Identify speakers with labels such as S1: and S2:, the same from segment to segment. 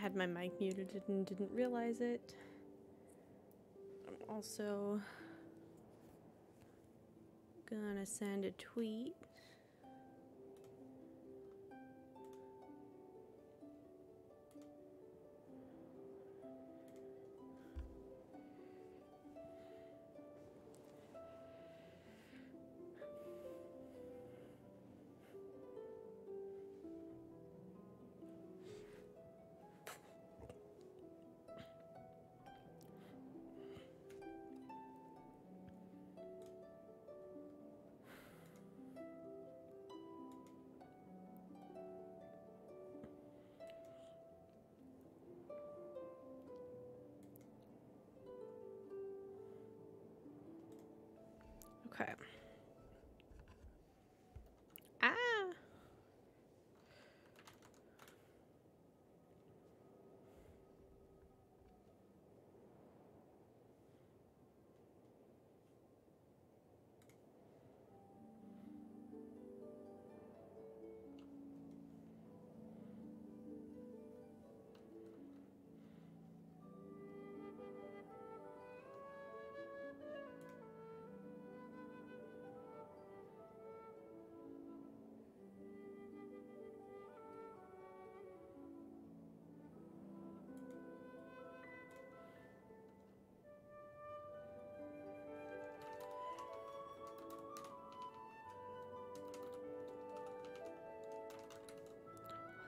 S1: had my mic muted and didn't realize it. I'm also gonna send a tweet. Okay. Ah!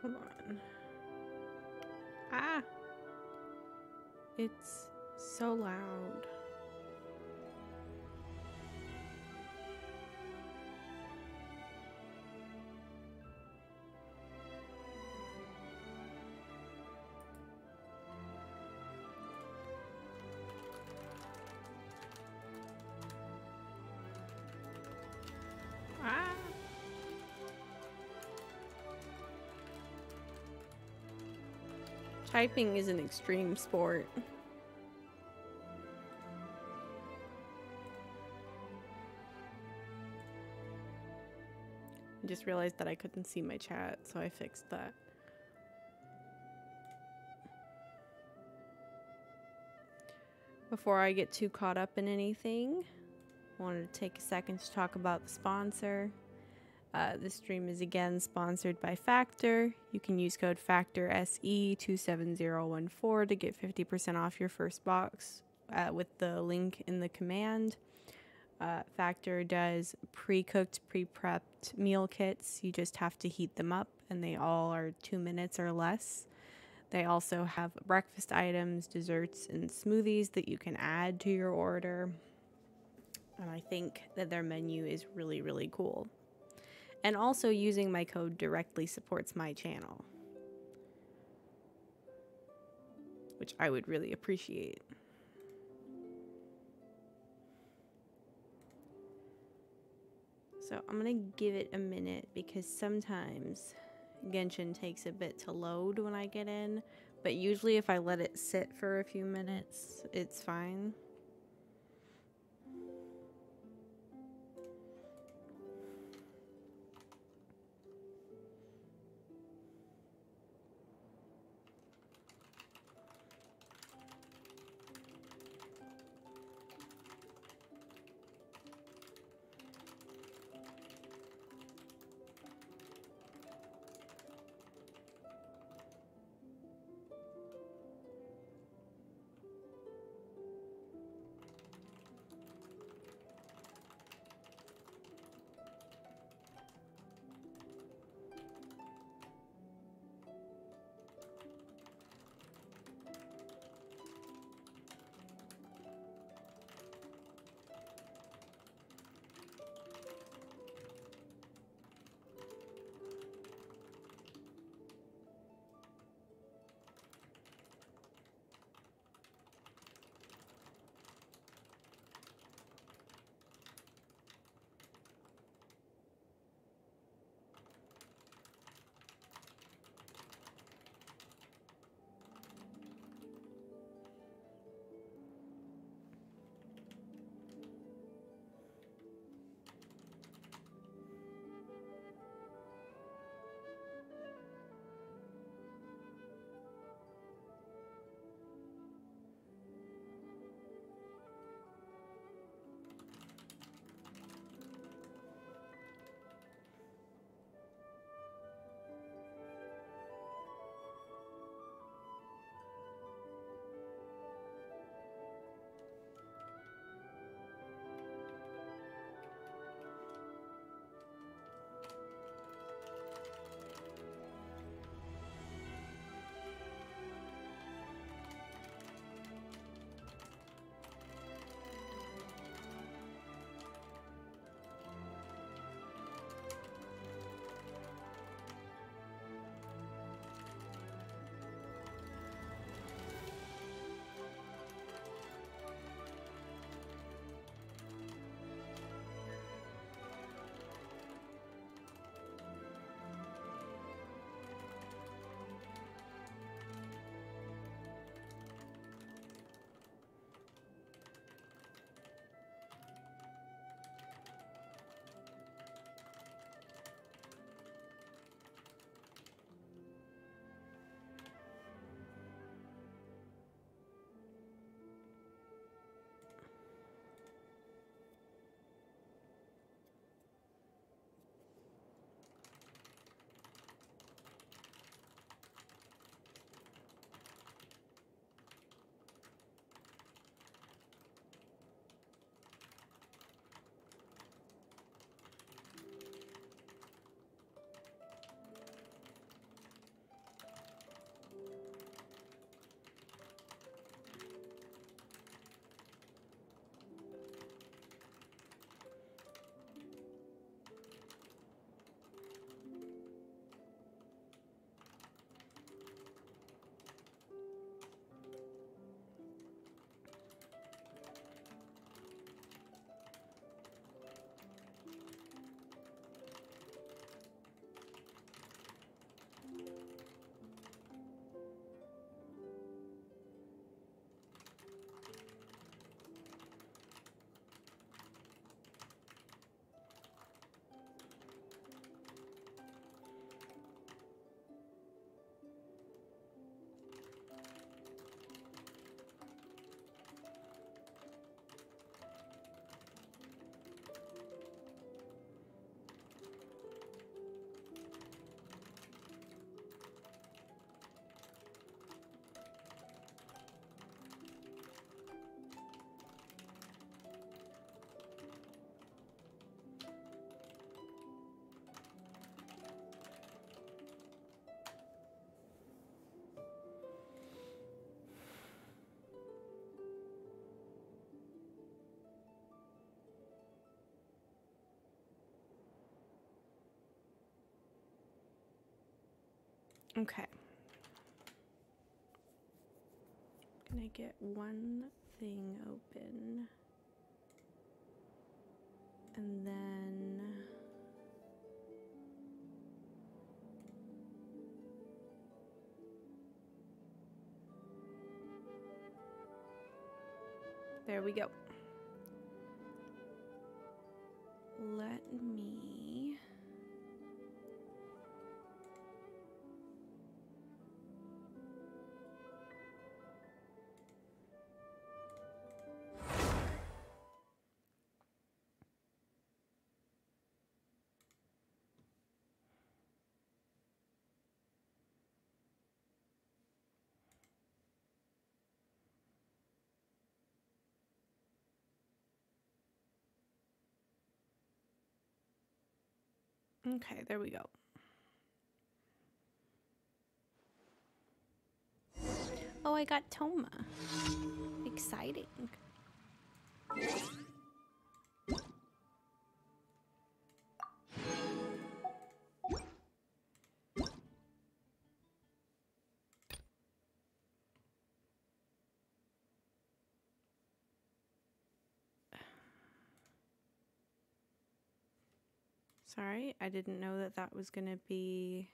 S1: Hold on. Ah! It's so loud. Ah! Typing is an extreme sport. I just realized that I couldn't see my chat, so I fixed that. Before I get too caught up in anything, I wanted to take a second to talk about the sponsor. This stream is again sponsored by Factor. You can use code FACTOR27014 to get 50% off your first box with the link in the command. Factor does pre-cooked, pre-prepped meal kits. You just have to heat them up, and they all are 2 minutes or less. They also have breakfast items, desserts, and smoothies that you can add to your order. And I think that their menu is really, really cool. And also using my code directly supports my channel, which I would really appreciate. So I'm gonna give it a minute because sometimes Genshin takes a bit to load when I get in, but usually if I let it sit for a few minutes, it's fine. Okay. Can I get one thing open? And then... there we go. Let me... okay, there we go. Oh, I got Toma. Exciting. Sorry, I didn't know that that was gonna be...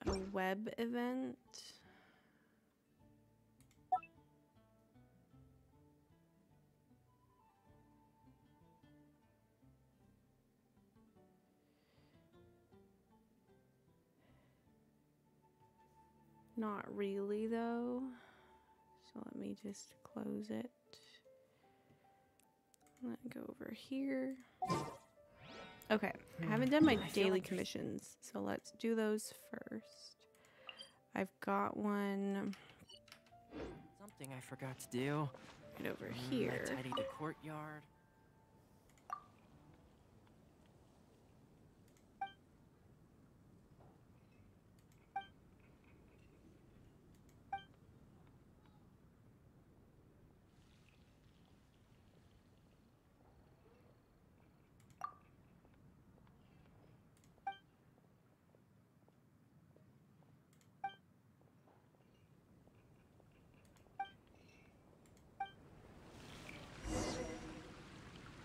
S1: a web event. Not really though. So let me just close it. Let me go over here. Okay, I haven't done my daily commissions, so let's do those first. I've got one
S2: Something I forgot to do.
S1: right over here.
S2: I tidied the courtyard.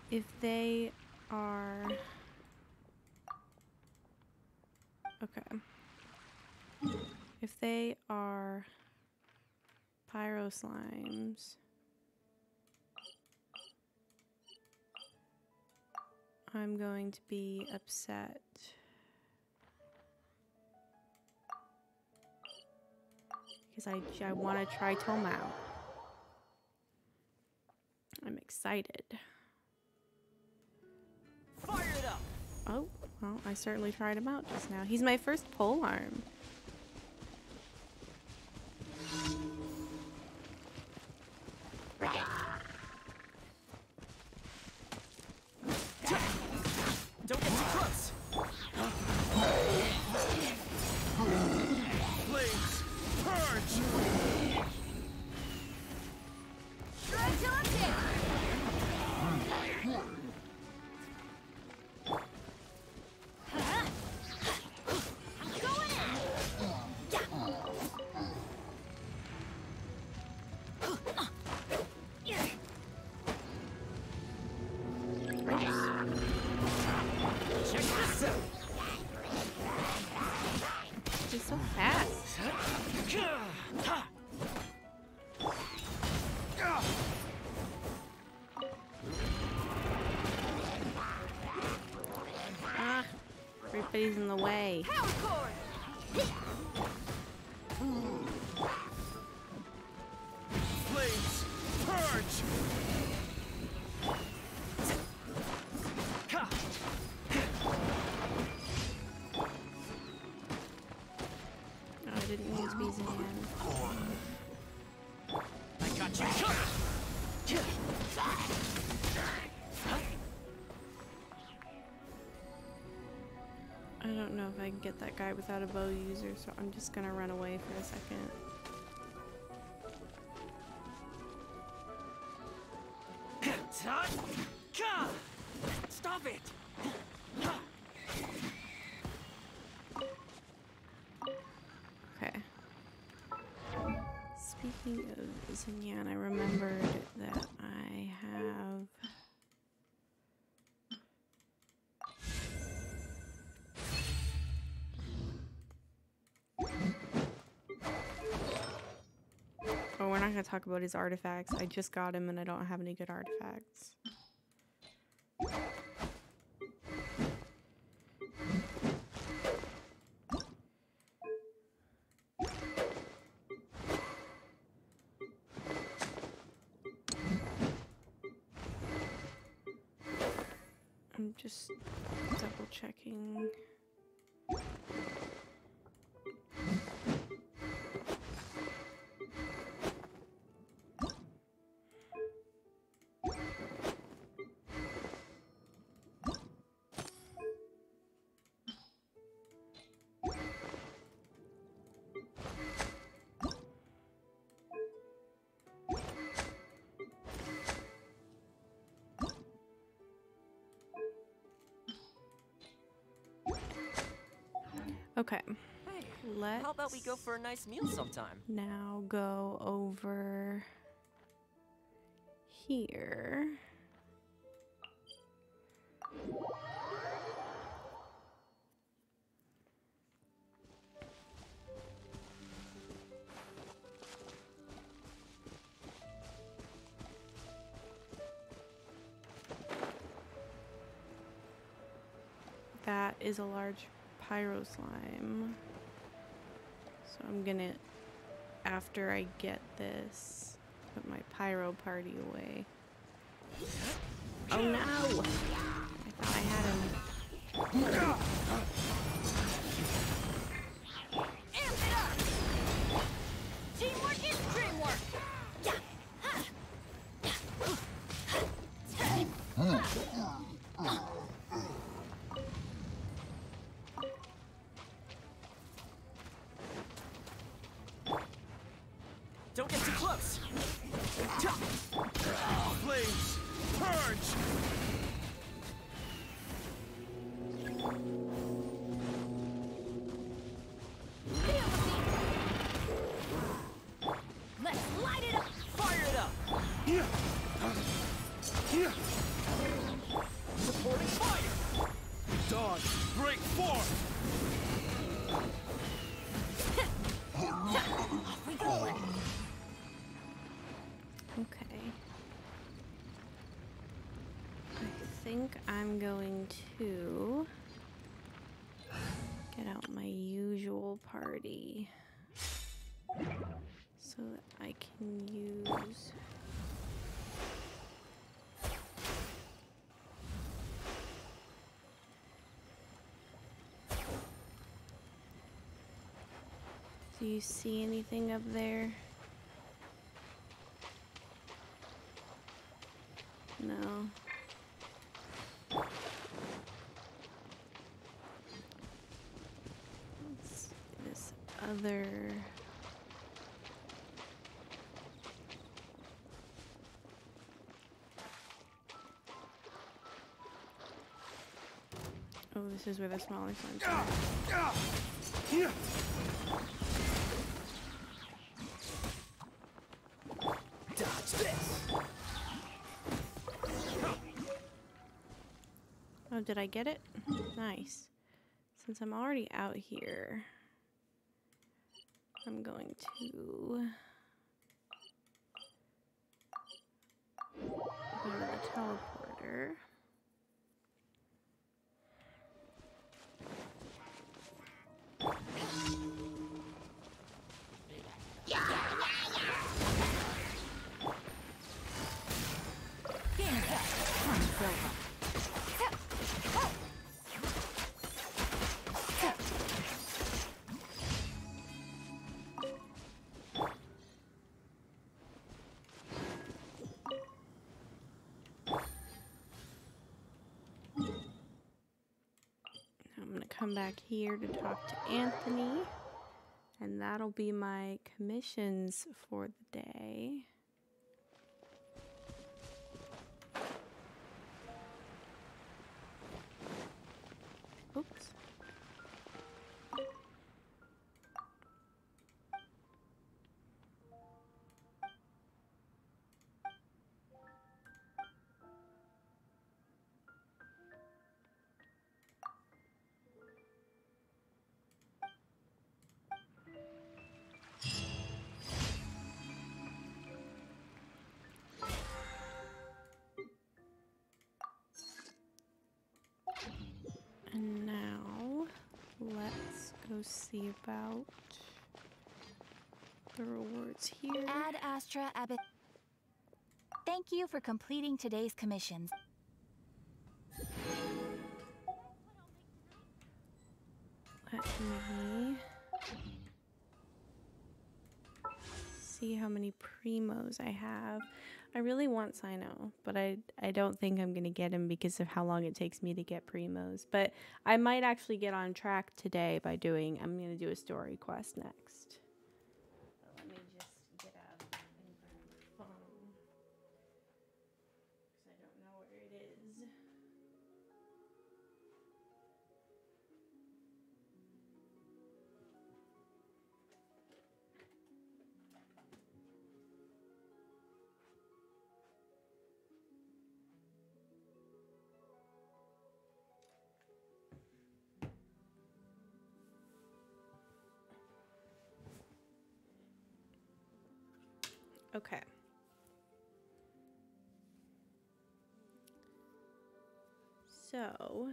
S1: If they are... okay. If they are pyro slimes, I'm going to be upset. Because I want to try Toma out. I'm excited.
S2: Fire it up!
S1: Oh, well, I certainly tried him out just now. He's my first pole arm.
S2: Don't get too close!
S3: Flames, purge!
S4: Strike till I'm dead! I'm going in!
S2: Check this out!
S1: He's so fast. Ah, everybody's in the way.
S4: Power cord!
S3: Flames, purge!
S1: Oh, I didn't mean to be Zan.
S2: I got you!
S1: I don't know if I can get that guy without a bow user, so I'm just gonna run away for a second.
S2: Stop it!
S1: Speaking of Xinyan, I remembered that I have oh, we're not gonna talk about his artifacts. I just got him and I don't have any good artifacts. I'm just double checking. Okay,
S2: Hey,
S1: let's
S2: how about we go for a nice meal sometime?
S1: now go over here. That is a large pyro slime. So I'm gonna, after I get this, put my pyro party away. Oh no! I thought I had him.
S4: Amp it up! Teamwork is dreamwork!
S2: Don't get too close!
S3: Flames! Purge!
S4: Let's light it up!
S2: Fire it up!
S3: Here! Here!
S2: Supporting fire!
S3: Dawn, break forth!
S4: Off we go!
S1: Okay. I think I'm going to get out my usual party so that I can use Do you see anything up there? No. It's this other. Oh, this is where the smaller slimes are.
S3: Here!
S2: Dodge this!
S1: Oh, did I get it? Nice. Since I'm already out here, I'm going to go to the teleporter. I'm gonna come back here to talk to Anthony, and that'll be my commissions for the day. Oops. go see about the rewards here.
S5: Ad Astra Abbot. Thank you for completing today's commissions.
S1: Let me see how many primos I have. I really want Sino, but I don't think I'm gonna get him because of how long it takes me to get primos. But I might actually get on track today by doing. I'm gonna do a story quest next. Let me just get out and grab my phone because I don't know where it is. Okay. So,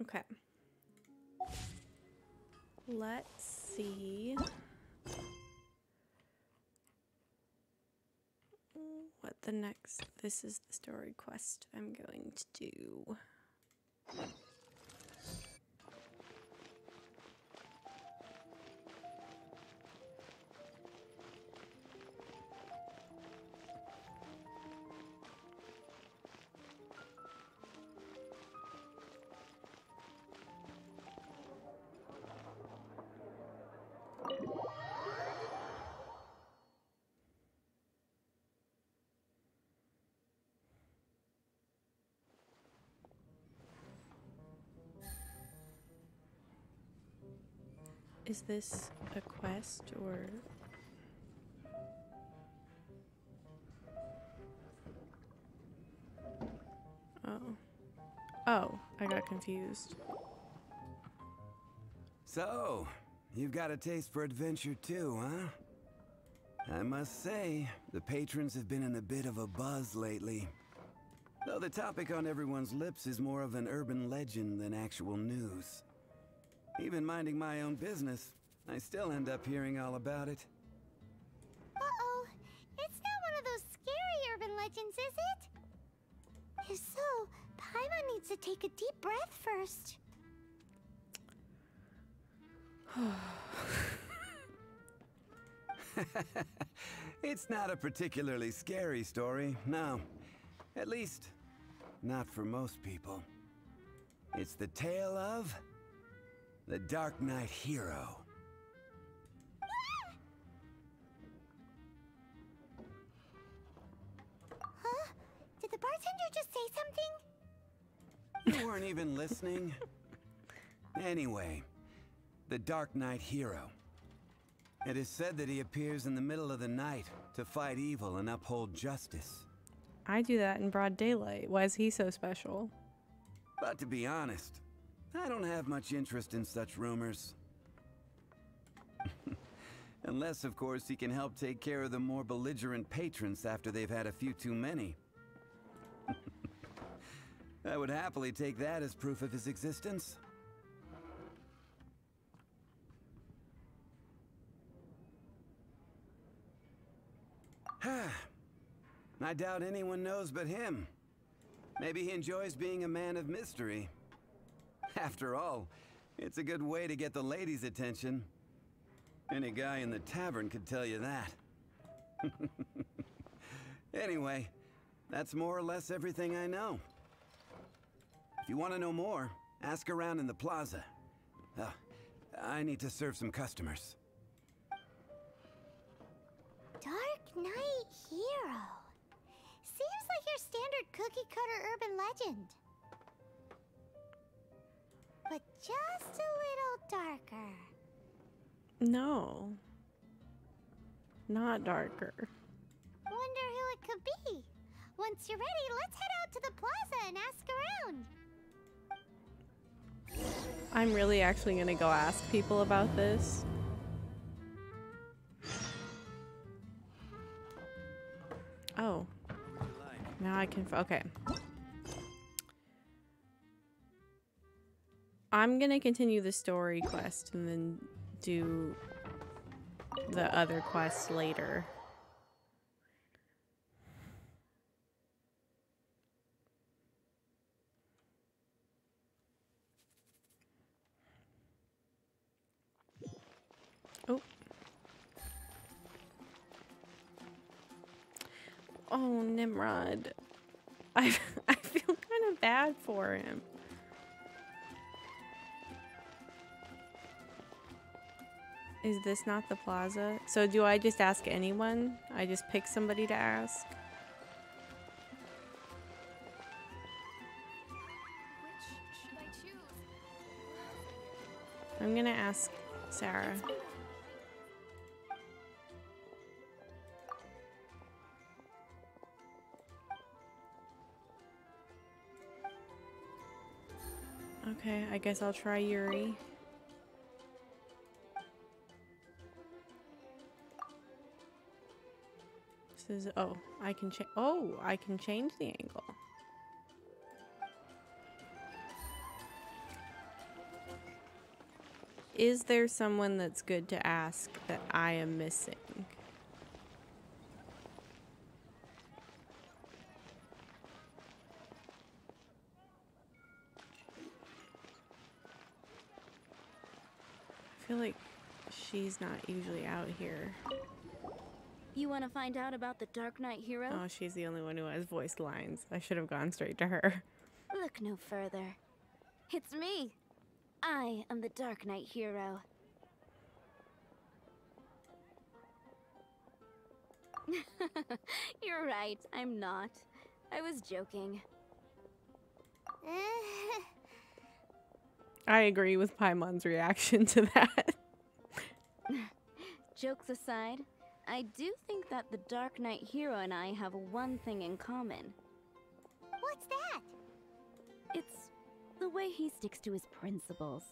S1: okay. Let's see what the next. This is the story quest I'm going to do. Is this a quest or... Oh. Oh, I got confused.
S6: So, you've got a taste for adventure too, huh? I must say, the patrons have been in a bit of a buzz lately. Though the topic on everyone's lips is more of an urban legend than actual news. Even minding my own business, I still end up hearing all about it.
S4: Uh-oh. It's not one of those scary urban legends, is it? If so, Paimon needs to take a deep breath first.
S6: It's not a particularly scary story, no. At least, not for most people. It's the tale of the Dark Knight hero.
S4: Huh? Did the bartender just say something?
S6: You weren't even listening? Anyway, the Dark Knight hero. It is said that he appears in the middle of the night to fight evil and uphold justice.
S1: I do that in broad daylight. Why is he so special?
S6: But to be honest, I don't have much interest in such rumors. Unless, of course, he can help take care of the more belligerent patrons after they've had a few too many. I would happily take that as proof of his existence. I doubt anyone knows but him. Maybe he enjoys being a man of mystery. After all, it's a good way to get the ladies' attention. Any guy in the tavern could tell you that. Anyway, that's more or less everything I know. If you want to know more, ask around in the plaza. I need to serve some customers.
S4: Dark Knight Hero. Seems like your standard cookie-cutter urban legend. But just a little darker.
S1: No. Not darker.
S4: Wonder who it could be. Once you're ready, let's head out to the plaza and ask around.
S1: I'm really actually gonna go ask people about this. Oh. Now I can. Okay. I'm gonna continue the story quest and then do the other quests later. Oh. Oh, Nimrod. I feel kind of bad for him. Is this not the plaza? So do I just ask anyone? I just pick somebody to ask?
S5: Which should I choose?
S1: I'm gonna ask Sarah. Okay, I guess I'll try Yuri. This is, oh, I can change. Oh, I can change the angle. Is there someone that's good to ask that I am missing? I feel like she's not usually out here.
S7: You want to find out about the Dark Knight Hero?
S1: Oh, she's the only one who has voiced lines. I should have gone straight to her.
S7: Look no further. It's me. I am the Dark Knight Hero. You're right, I'm not. I was joking.
S1: I agree with Paimon's reaction to that.
S7: Jokes aside, I do think that the Dark Knight Hero and I have one thing in common.
S4: What's that?
S7: It's the way he sticks to his principles.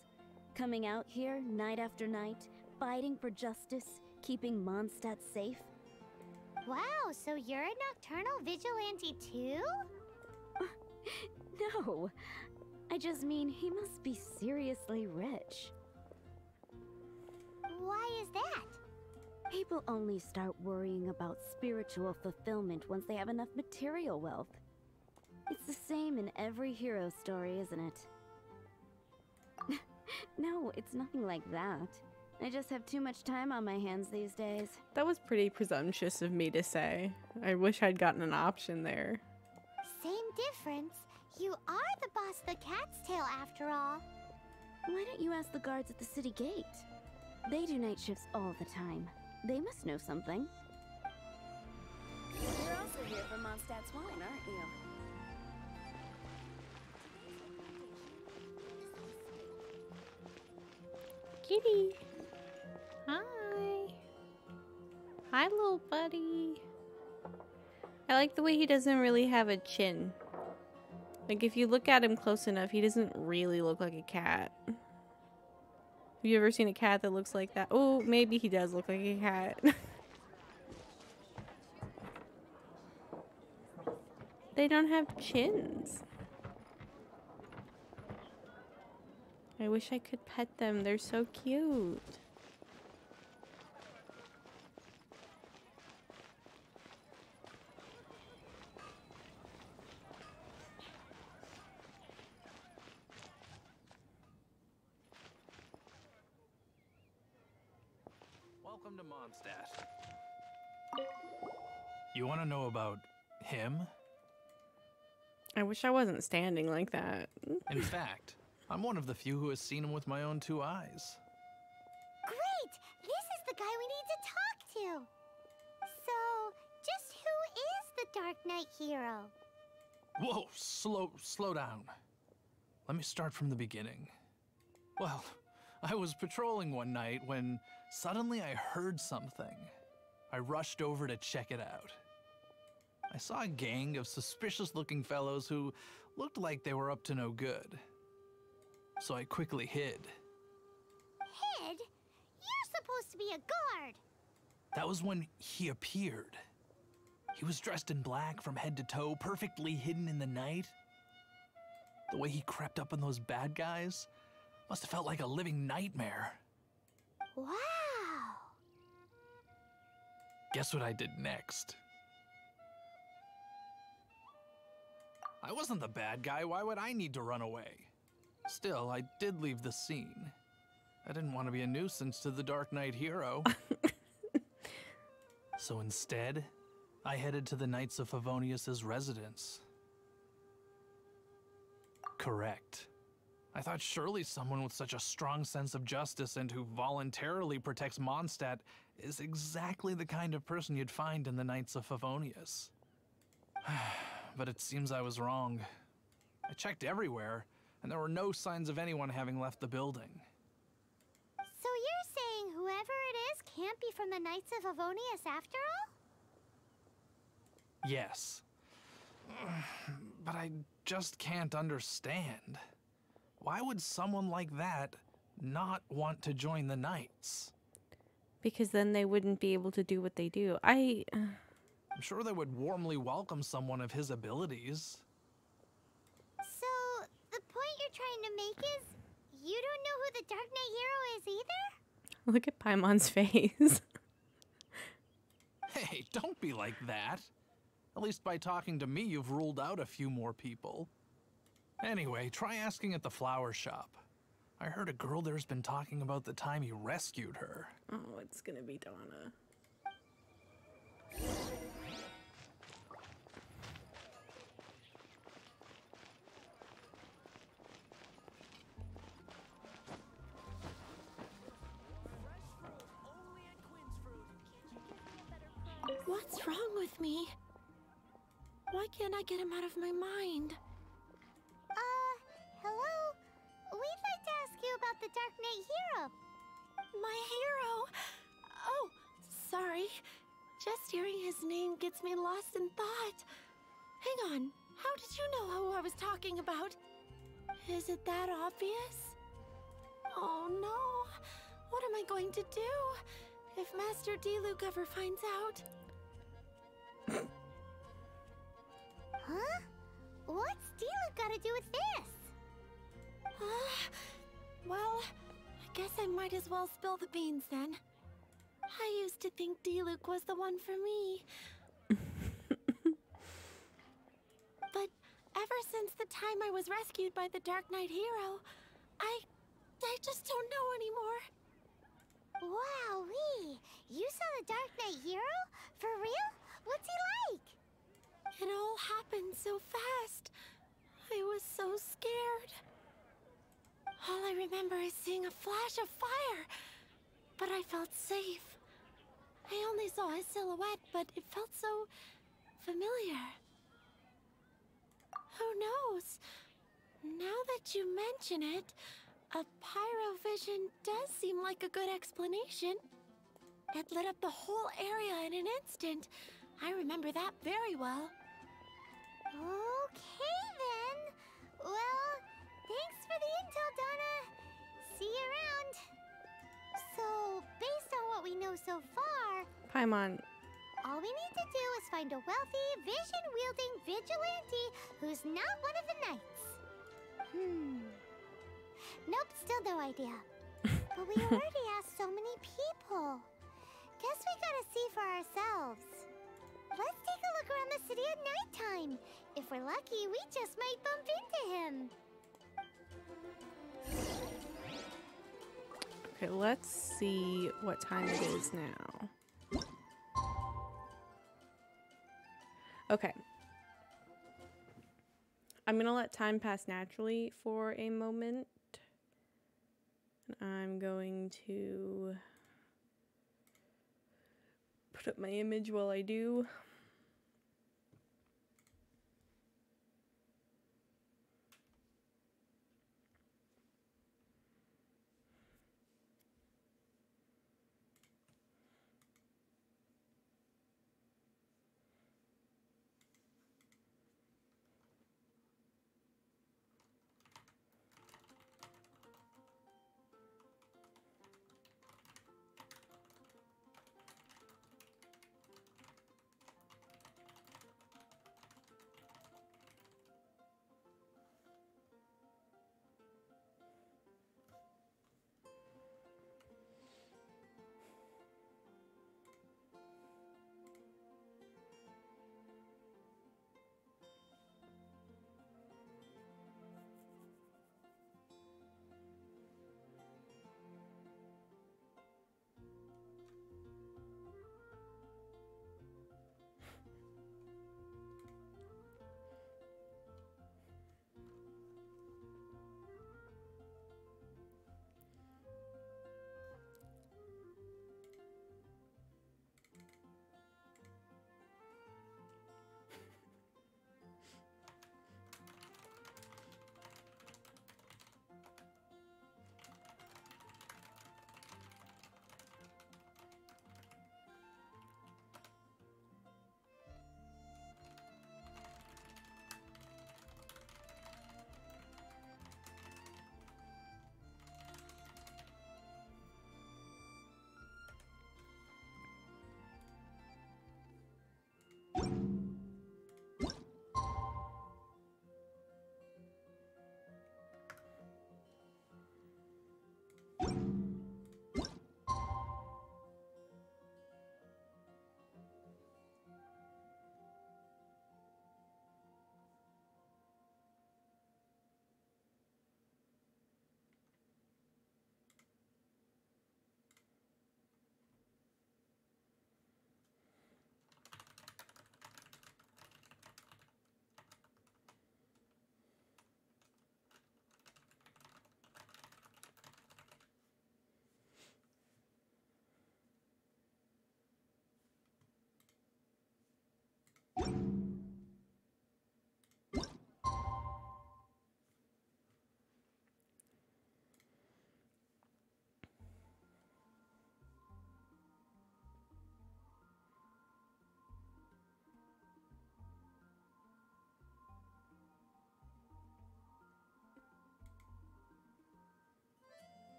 S7: Coming out here night after night, fighting for justice, keeping Mondstadt safe.
S4: Wow, so you're a nocturnal vigilante too?
S7: No, I just mean he must be seriously rich.
S4: Why is that?
S7: People only start worrying about spiritual fulfillment once they have enough material wealth. It's the same in every hero story, isn't it? No, it's nothing like that. I just have too much time on my hands these days.
S1: That was pretty presumptuous of me to say. I wish I'd gotten an option there.
S4: Same difference. You are the boss of the Cat's Tail after all.
S7: Why don't you ask the guards at the city gate? They do night shifts all the time. They must know something. You're also here for Mondstadt's wine, aren't you?
S1: Kitty. Hi. Hi, little buddy. I like the way he doesn't really have a chin. Like, if you look at him close enough, he doesn't really look like a cat. Have you ever seen a cat that looks like that? Oh, maybe he does look like a cat. They don't have chins. I wish I could pet them. They're so cute.
S2: Welcome to Mondstadt.
S8: You want to know about him?
S1: I wish I wasn't standing like that.
S2: In fact, I'm one of the few who has seen him with my own 2 eyes.
S4: Great! This is the guy we need to talk to. So, just who is the Dark Knight hero?
S2: Whoa, slow down. Let me start from the beginning. Well, I was patrolling one night when suddenly I heard something. I rushed over to check it out. I saw a gang of suspicious-looking fellows who looked like they were up to no good. So I quickly hid.
S4: Hid? You're supposed to be a guard.
S2: That was when he appeared. He was dressed in black from head to toe, perfectly hidden in the night. The way he crept up on those bad guys must have felt like a living nightmare.
S4: Wow.
S2: Guess what I did next? I wasn't the bad guy. Why would I need to run away? Still, I did leave the scene. I didn't want to be a nuisance to the Dark Knight hero. So instead, I headed to the Knights of Favonius' residence. Correct. I thought surely someone with such a strong sense of justice and who voluntarily protects Mondstadt is exactly the kind of person you'd find in the Knights of Favonius. But it seems I was wrong. I checked everywhere, and there were no signs of anyone having left the building.
S4: So you're saying whoever it is can't be from the Knights of Favonius after all?
S2: Yes. But I just can't understand. Why would someone like that not want to join the Knights?
S1: Because then they wouldn't be able to do what they do.
S2: I'm sure they would warmly welcome someone of his abilities.
S4: So, the point you're trying to make is you don't know who the Dark Knight hero is either?
S1: Look at Paimon's face.
S2: Hey, don't be like that. At least by talking to me, you've ruled out a few more people. Anyway, try asking at the flower shop. I heard a girl there's been talking about the time you rescued her.
S1: Oh, it's gonna be Donna.
S8: What's wrong with me? Why can't I get him out of my mind?
S4: Hello? We'd like to ask you about the Dark Knight hero.
S8: My hero? Oh, sorry. Just hearing his name gets me lost in thought. Hang on. How did you know who I was talking about? Is it that obvious? Oh no. What am I going to do if Master Diluc ever finds out?
S4: Huh? What's Diluc got to do with this?
S8: Well, I guess I might as well spill the beans then. I used to think Diluc was the one for me. But ever since the time I was rescued by the Dark Knight hero, I just don't know anymore.
S4: Wowee! You saw the Dark Knight hero? For real? What's he like?
S8: It all happened so fast. I was so scared. All I remember is seeing a flash of fire, but I felt safe. I only saw his silhouette, but it felt so familiar. Who knows? Now that you mention it, a pyrovision does seem like a good explanation. It lit up the whole area in an instant. I remember that very well.
S4: Okay then. Well, thanks for the intel, Donna. See you around. So, based on what we know so far,
S1: Paimon.
S4: all we need to do is find a wealthy, vision-wielding vigilante who's not one of the knights. Nope, still no idea. But we already asked so many people. Guess we gotta see for ourselves. Let's take a look around the city at nighttime. If we're lucky, we just might bump into him.
S1: Okay, let's see what time it is now. Okay. I'm gonna let time pass naturally for a moment. And I'm going to put up my image while I do.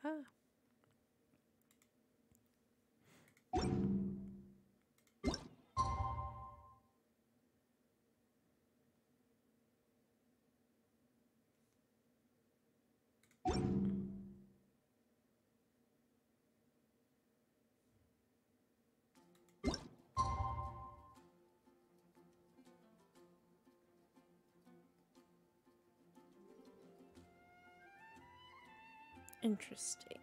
S1: Ah. Interesting.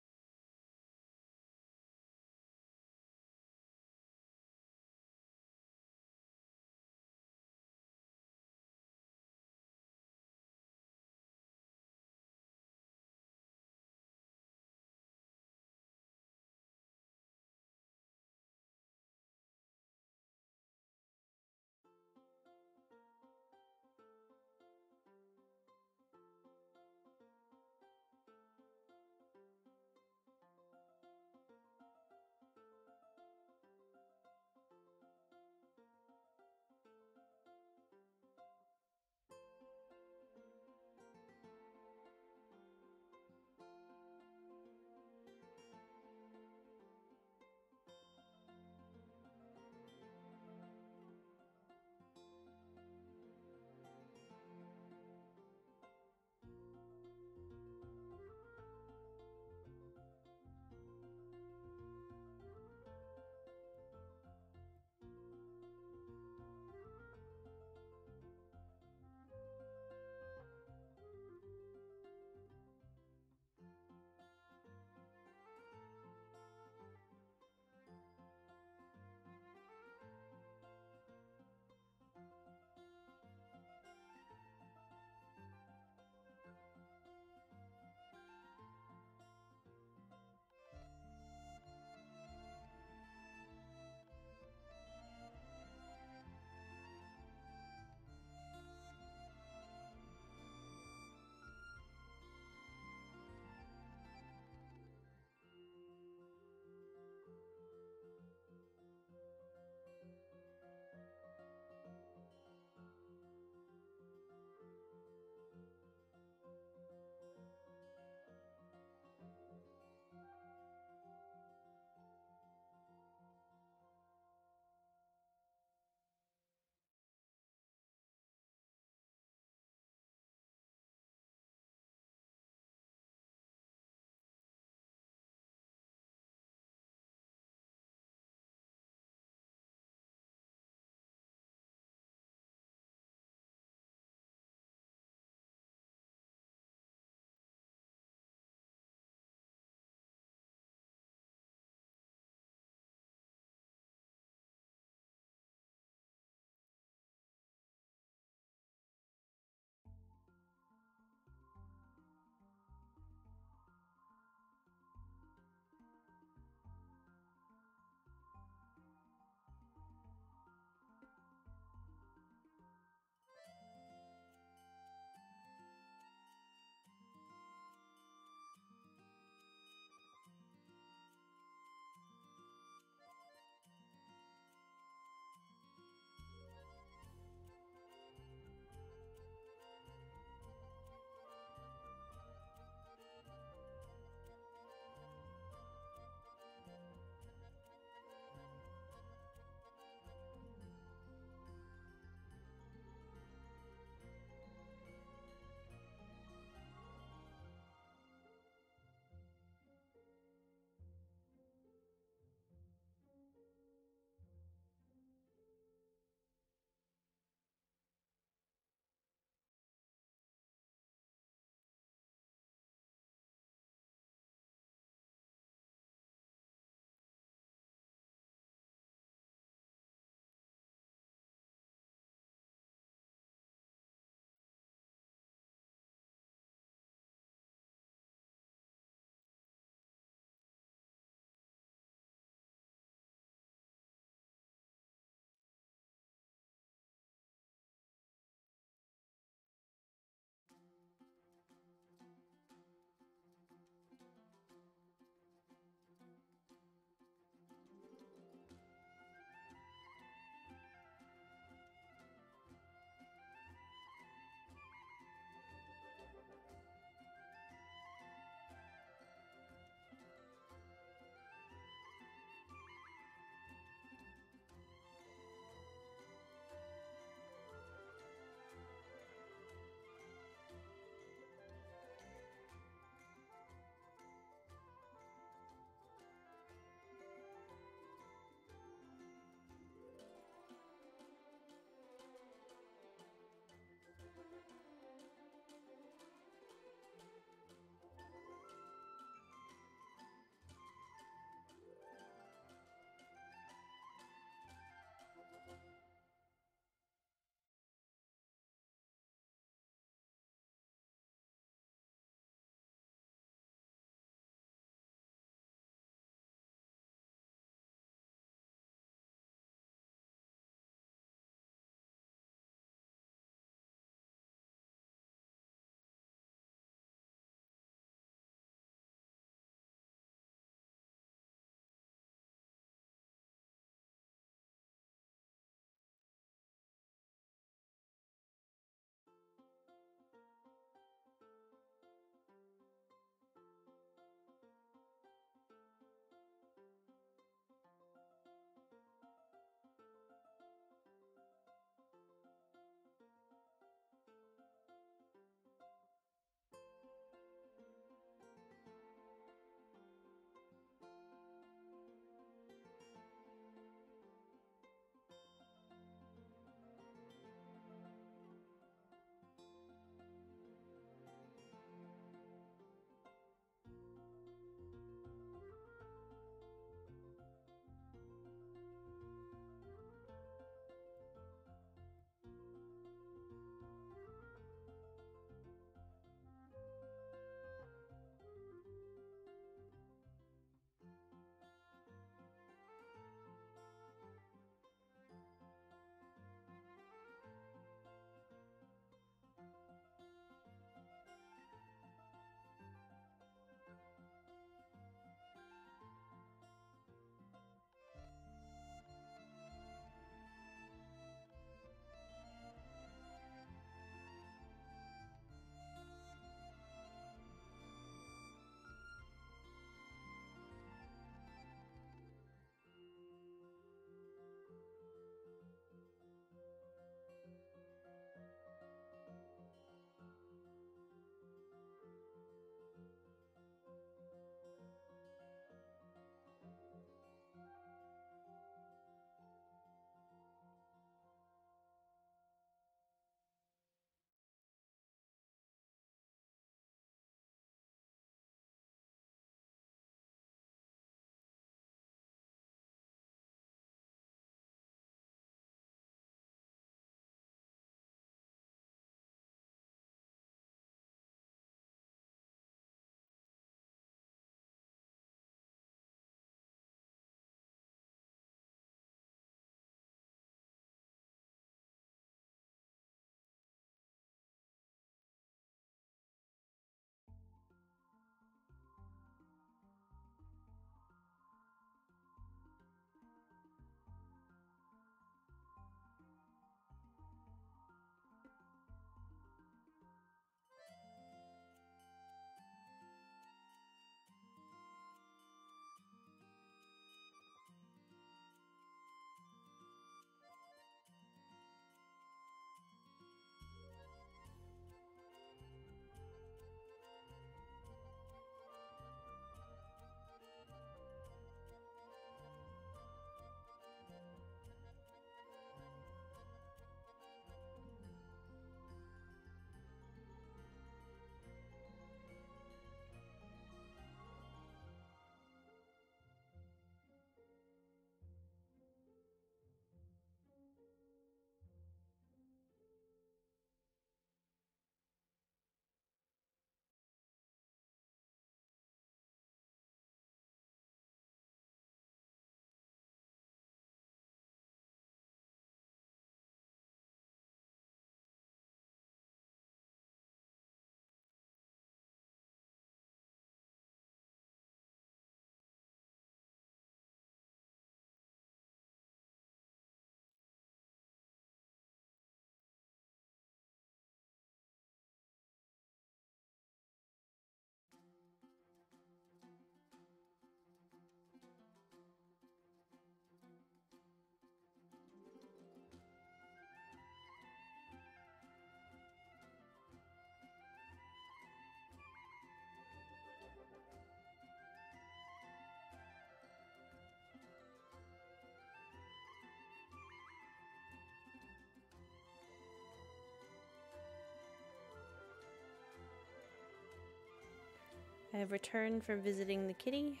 S1: I have returned from visiting the kitty.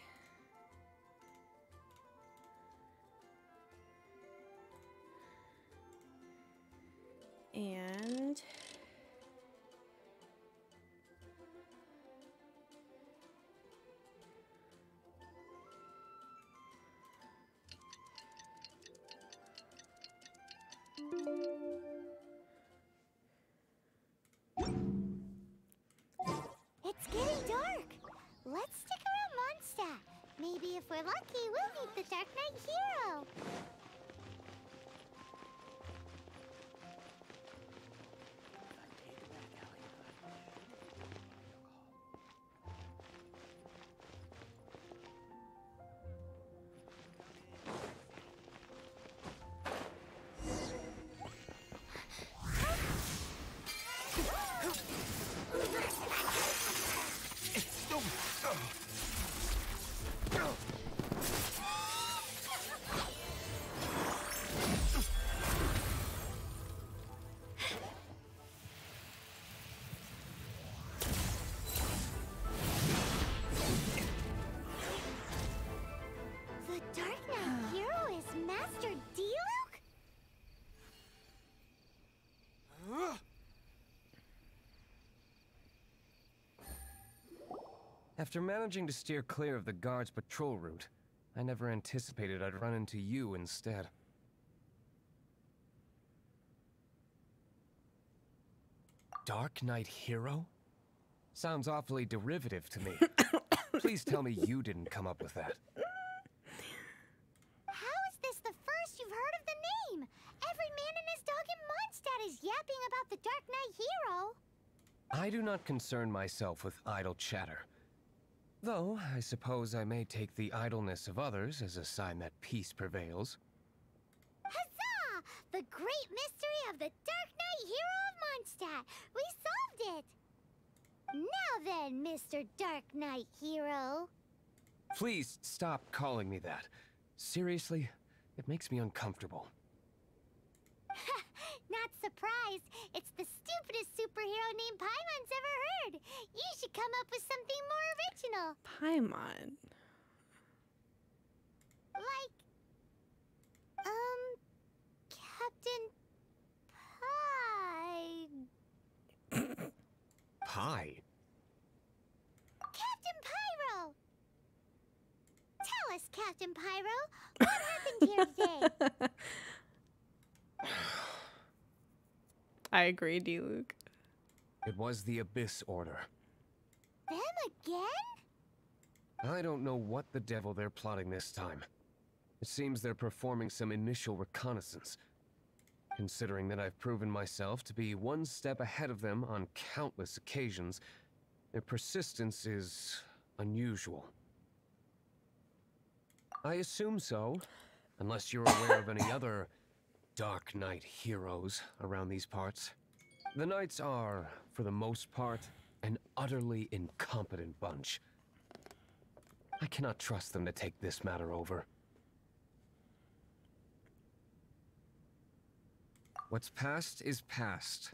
S1: And
S4: It's getting dark. Let's stick around Mondstadt. Maybe if we're lucky, we'll meet the Dark Knight hero. The Dark Knight hero is Master Diluc?
S9: After managing to steer clear of the guard's patrol route, I never anticipated I'd run into you instead. Dark Knight hero? Sounds awfully derivative to me. Please tell me you didn't come up with that.
S4: How is this the first you've heard of the name? Every man and his dog in Mondstadt is yapping about the Dark Knight hero.
S9: I do not concern myself with idle chatter. Though, I suppose I may take the idleness of others as a sign that peace prevails.
S4: Huzzah! The great mystery of the Dark Knight hero of Mondstadt. We solved it! Now then, Mr. Dark Knight hero.
S9: Please stop calling me that. Seriously, it makes me uncomfortable.
S4: Not surprised. It's the stupidest superhero name Paimon's ever heard. You should come up with something more original.
S1: Paimon.
S4: Like, Captain Pie.
S9: Pie?
S4: Captain Pyro! Tell us, Captain Pyro, what happened here today?
S1: I agree, Diluc.
S9: It was the Abyss Order.
S4: Them again?
S9: I don't know what the devil they're plotting this time. It seems they're performing some initial reconnaissance. Considering that I've proven myself to be one step ahead of them on countless occasions, their persistence is unusual. I assume so, unless you're aware of any other Dark Knight heroes around these parts. The Knights are, for the most part, an utterly incompetent bunch. I cannot trust them to take this matter over. What's past is past.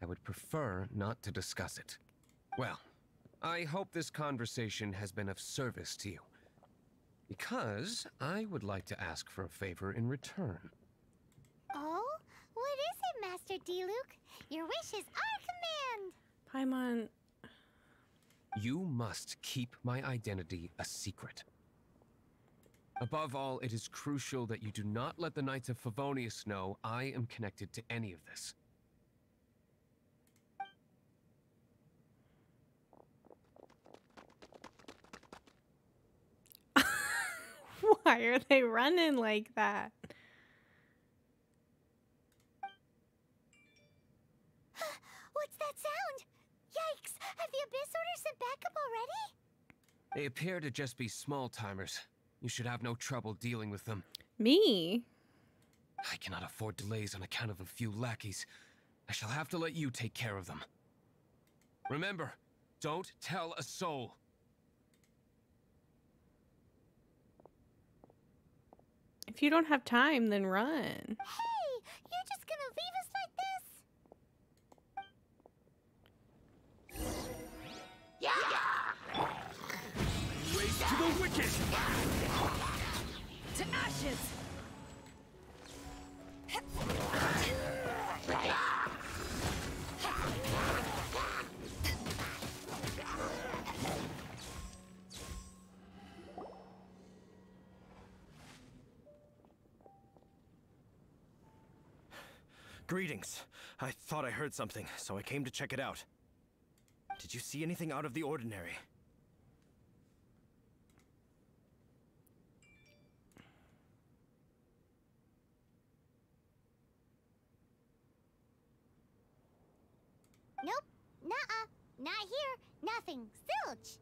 S9: I would prefer not to discuss it. Well, I hope this conversation has been of service to you. Because I would like to ask for a favor in return.
S4: Oh? What is it, Master Diluc? Your wish is our command!
S1: Paimon.
S9: You must keep my identity a secret. Above all, it is crucial that you do not let the Knights of Favonius know I am connected to any of this.
S1: Why are they running like that?
S4: What's that sound? Yikes! Have the Abyss Order sent backup already?
S9: They appear to just be small-timers. You should have no trouble dealing with them.
S1: Me?
S9: I cannot afford delays on account of a few lackeys. I shall have to let you take care of them. Remember, don't tell a soul.
S1: If you don't have time, then run.
S4: Hey! You're just gonna leave us like this?
S3: To the wicked!
S8: To ashes!
S10: Greetings. I thought I heard something, so I came to check it out. Did you see anything out of the ordinary?
S4: Nope. Nuh-uh. Not here. Nothing. Zilch.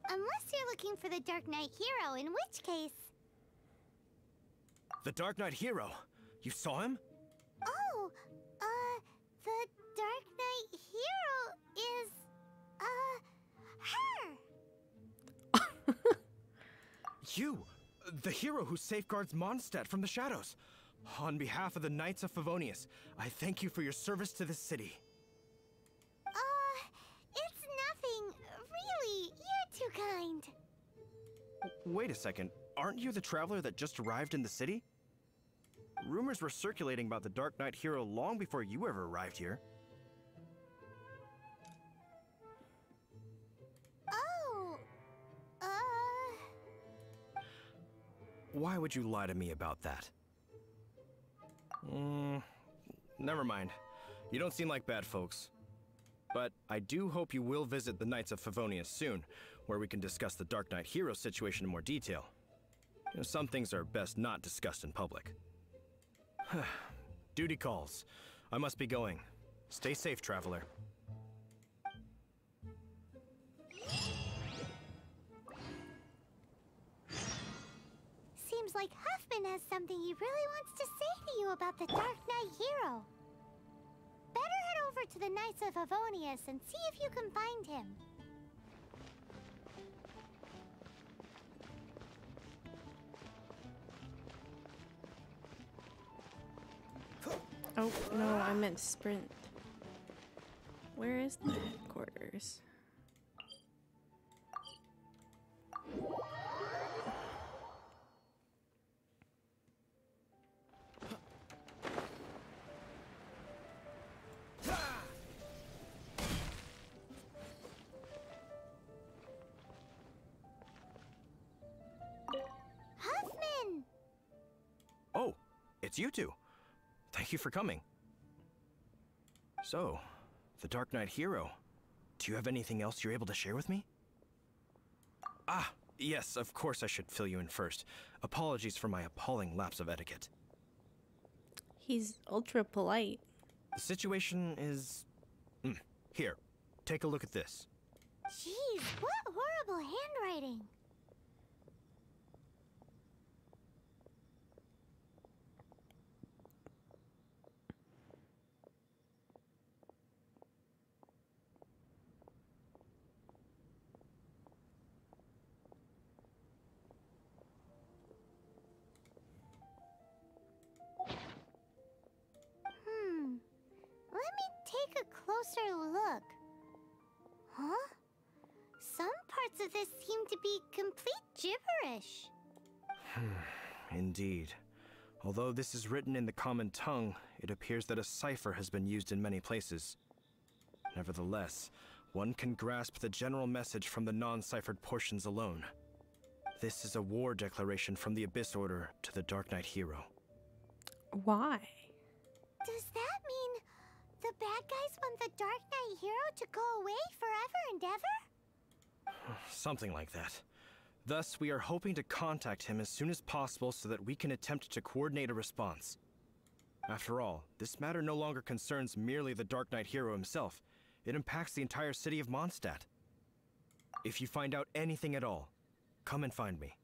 S4: Unless you're looking for the Dark Knight hero, in which case...
S10: The Dark Knight hero? You saw him?
S4: Oh, the Dark Knight hero is, her!
S10: You! The hero who safeguards Mondstadt from the shadows. On behalf of the Knights of Favonius, I thank you for your service to this city.
S4: It's nothing. Really, you're too kind.
S10: Wait a second. Aren't you the traveler that just arrived in the city? Rumors were circulating about the Dark Knight hero long before you ever arrived here.
S4: Oh,
S10: Why would you lie to me about that? Never mind. You don't seem like bad folks. But I do hope you will visit the Knights of Favonius soon, where we can discuss the Dark Knight hero situation in more detail. You know, some things are best not discussed in public. Duty calls. I must be going. Stay safe, traveler.
S4: seems like Huffman has something he really wants to say to you about the Dark Knight hero. Better head over to the Knights of Favonius and see if you can find him.
S1: Oh, no, I meant sprint. Where is the headquarters?
S4: Huffman!
S10: Oh, it's you two. Thank you for coming. So, the Dark Knight hero. Do you have anything else you're able to share with me? Ah, yes, of course I should fill you in first. Apologies for my appalling lapse of etiquette.
S1: He's ultra polite.
S10: The situation is... Here, take a look at this.
S4: Jeez, what horrible handwriting. Let me take a closer look. Huh? Some parts of this seem to be complete gibberish.
S10: Indeed. Although this is written in the common tongue, it appears that a cipher has been used in many places. Nevertheless, one can grasp the general message from the non-ciphered portions alone. This is a war declaration from the Abyss Order to the Dark Knight hero.
S1: Why?
S4: Does that mean the bad guys want the Dark Knight hero to go away forever and ever?
S10: Something like that. Thus, we are hoping to contact him as soon as possible so that we can attempt to coordinate a response. After all, this matter no longer concerns merely the Dark Knight hero himself. It impacts the entire city of Mondstadt. If you find out anything at all, come and find me.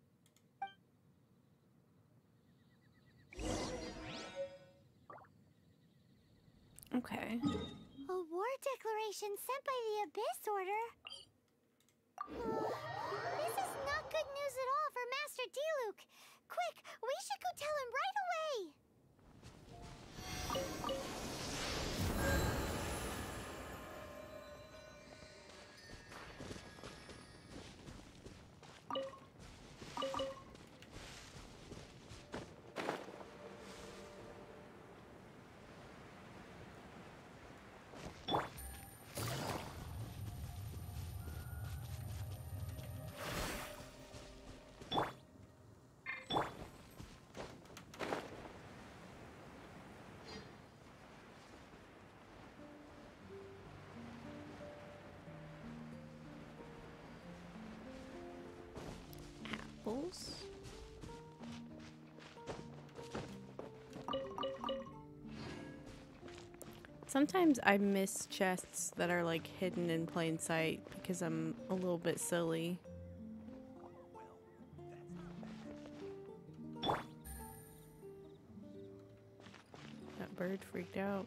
S1: Okay.
S4: A war declaration sent by the Abyss Order? This is not good news at all for Master Diluc. Quick, we should go tell him right away!
S1: apples. Sometimes I miss chests that are like hidden in plain sight because I'm a little bit silly. That bird freaked out.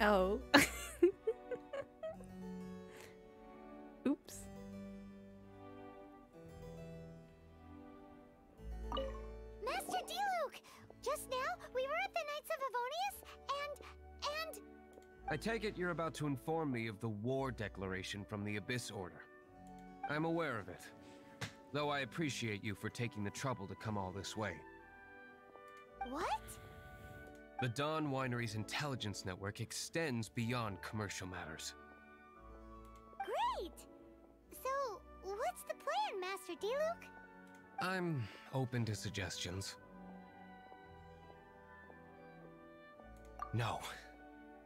S1: Oh. Oops.
S4: Master Diluc! Just now, we were at the Knights of Avonius, and...
S9: I take it you're about to inform me of the war declaration from the Abyss Order. I'm aware of it, though I appreciate you for taking the trouble to come all this way.
S4: What?
S9: The Dawn Winery's intelligence network extends beyond commercial matters.
S4: Great! So, what's the plan, Master Diluc?
S9: I'm open to suggestions. No.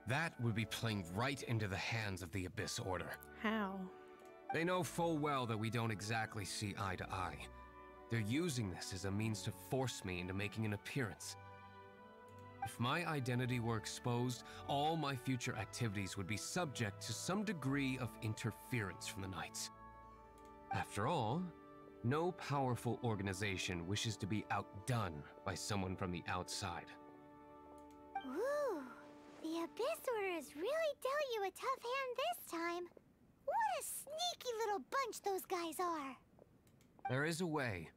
S9: That would be playing right into the hands of the Abyss Order.
S1: How?
S9: They know full well that we don't exactly see eye to eye. They're using this as a means to force me into making an appearance. If my identity were exposed, all my future activities would be subject to some degree of interference from the Knights. After all, no powerful organization wishes to be outdone by someone from the outside.
S4: Ooh, the Abyss Order has really dealt you a tough hand this time. What a sneaky little bunch those guys are.
S9: There is a way,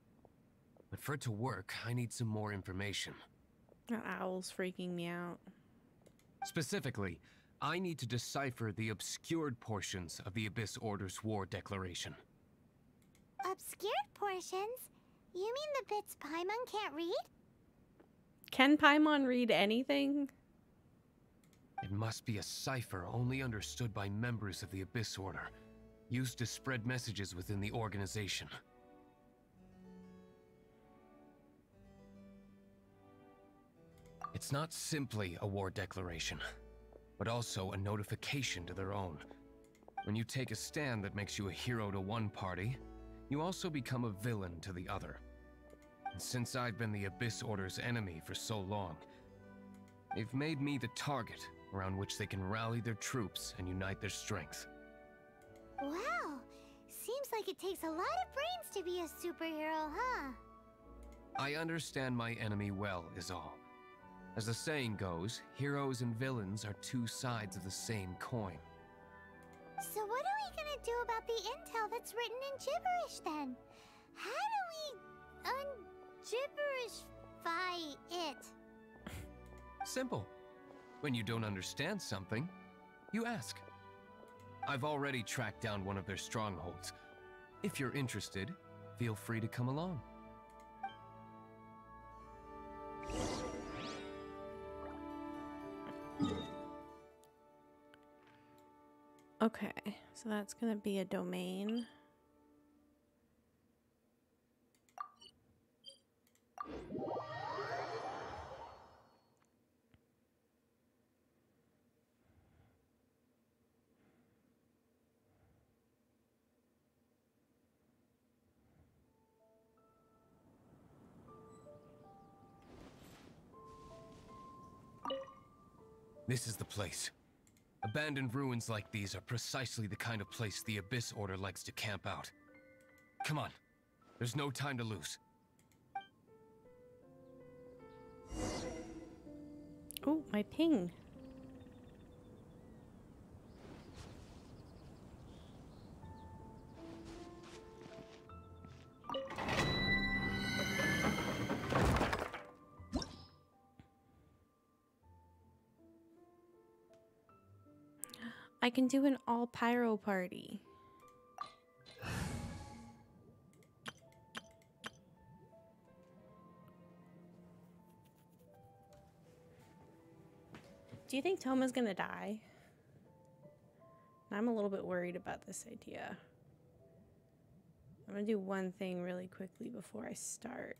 S9: but for it to work, I need some more information.
S1: That owl's freaking me out.
S9: Specifically, I need to decipher the obscured portions of the Abyss Order's war declaration.
S4: Obscured portions? You mean the bits Paimon can't read?
S1: Can Paimon read anything?
S9: It must be a cipher only understood by members of the Abyss Order, used to spread messages within the organization. It's not simply a war declaration, but also a notification to their own. When you take a stand that makes you a hero to one party, you also become a villain to the other. And since I've been the Abyss Order's enemy for so long, they've made me the target around which they can rally their troops and unite their strength.
S4: Wow, seems like it takes a lot of brains to be a superhero, huh?
S9: I understand my enemy well, is all. As the saying goes, heroes and villains are two sides of the same coin.
S4: So what are we gonna do about the intel that's written in gibberish then? How do we un-gibberishify it?
S9: Simple. When you don't understand something, you ask. I've already tracked down one of their strongholds. If you're interested, feel free to come along.
S1: Okay, so that's gonna be a domain.
S9: This is the place. Abandoned ruins like these are precisely the kind of place the Abyss Order likes to camp out. Come on, there's no time to lose.
S1: Oh, my ping. I can do an all pyro party. Do you think Toma's gonna die? I'm a little bit worried about this idea. I'm gonna do one thing really quickly before I start.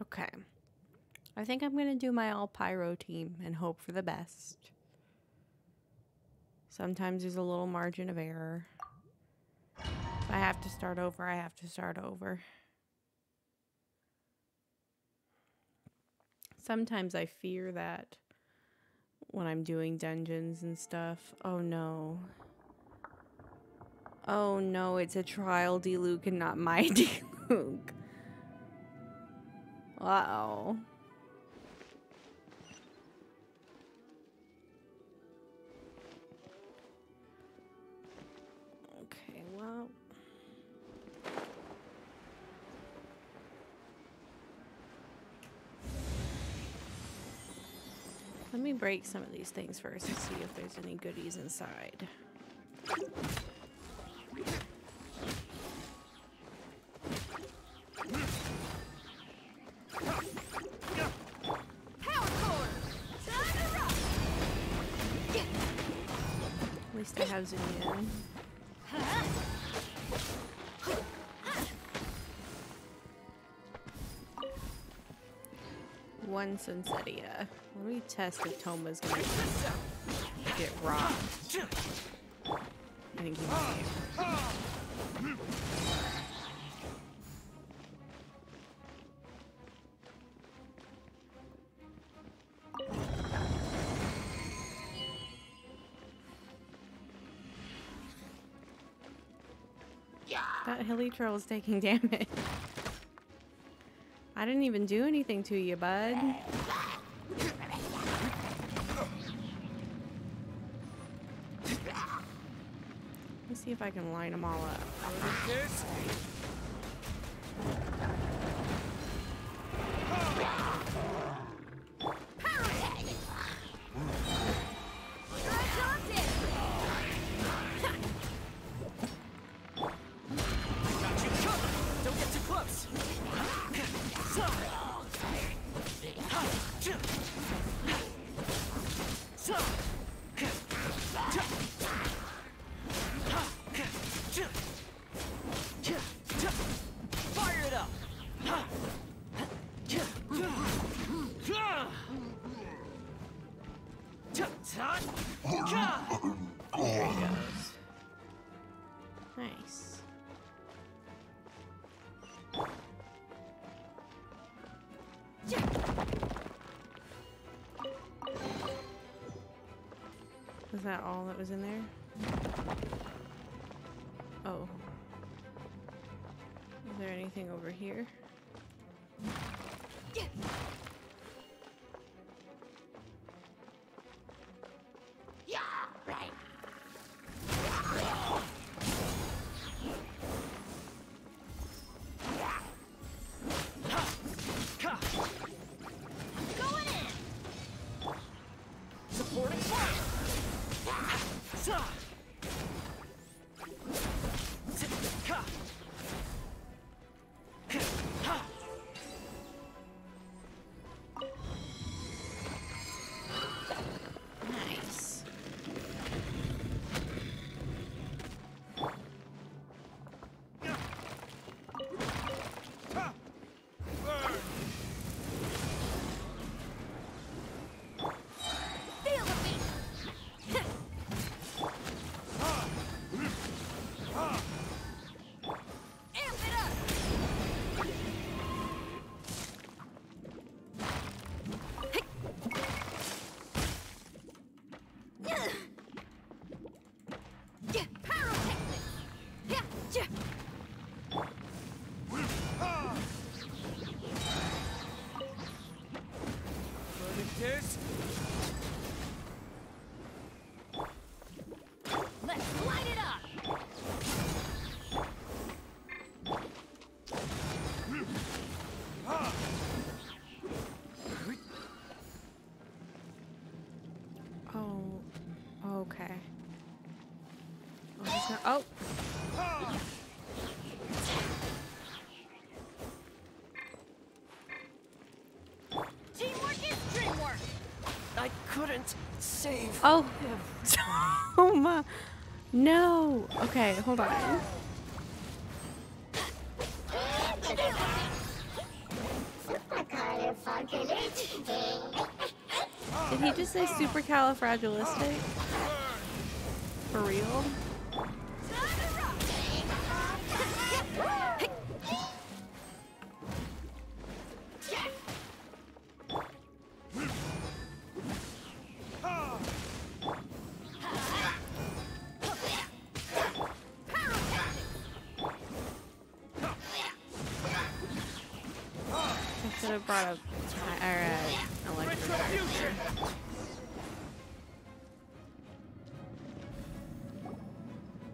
S1: Okay. I think I'm gonna do my all pyro team and hope for the best. Sometimes there's a little margin of error. If I have to start over, I have to start over. Sometimes I fear that when I'm doing dungeons and stuff. Oh no. Oh no, it's a trial Diluc and not my Diluc. Uh-oh. Okay, well. Let me break some of these things first and see if there's any goodies inside. At least I have Zunian. One Sunsetia. Let me test if Toma's gonna get robbed. I think he might. That hilly troll is taking damage. I didn't even do anything to you, bud. Let's see if I can line them all up. There he goes. Nice. Was that all that was in there? Oh. Is there anything over here?
S5: Let's light it up!
S1: Oh, okay. Oh.
S5: Teamwork is dreamwork!
S3: I couldn't save.
S1: Oh. Toma. No. Okay, hold on. Did he just say supercalifragilistic? For real? I should have brought up electric character.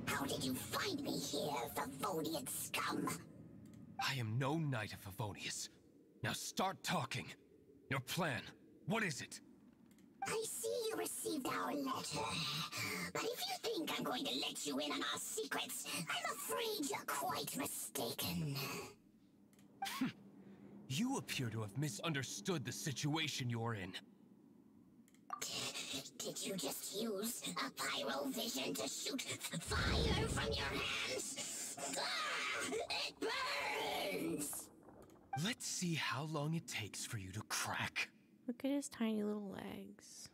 S11: How did you find me here, Favonian scum?
S9: I am no knight of Favonius. Now start talking. Your plan, what is it?
S11: I see you received our letter. But if you think I'm going to let you in on our secrets, I'm afraid you're quite mistaken.
S9: You appear to have misunderstood the situation you're in.
S11: Did you just use a pyrovision to shoot fire from your hands? Ah, it burns!
S9: Let's see how long it takes for you to crack.
S1: Look at his tiny little legs.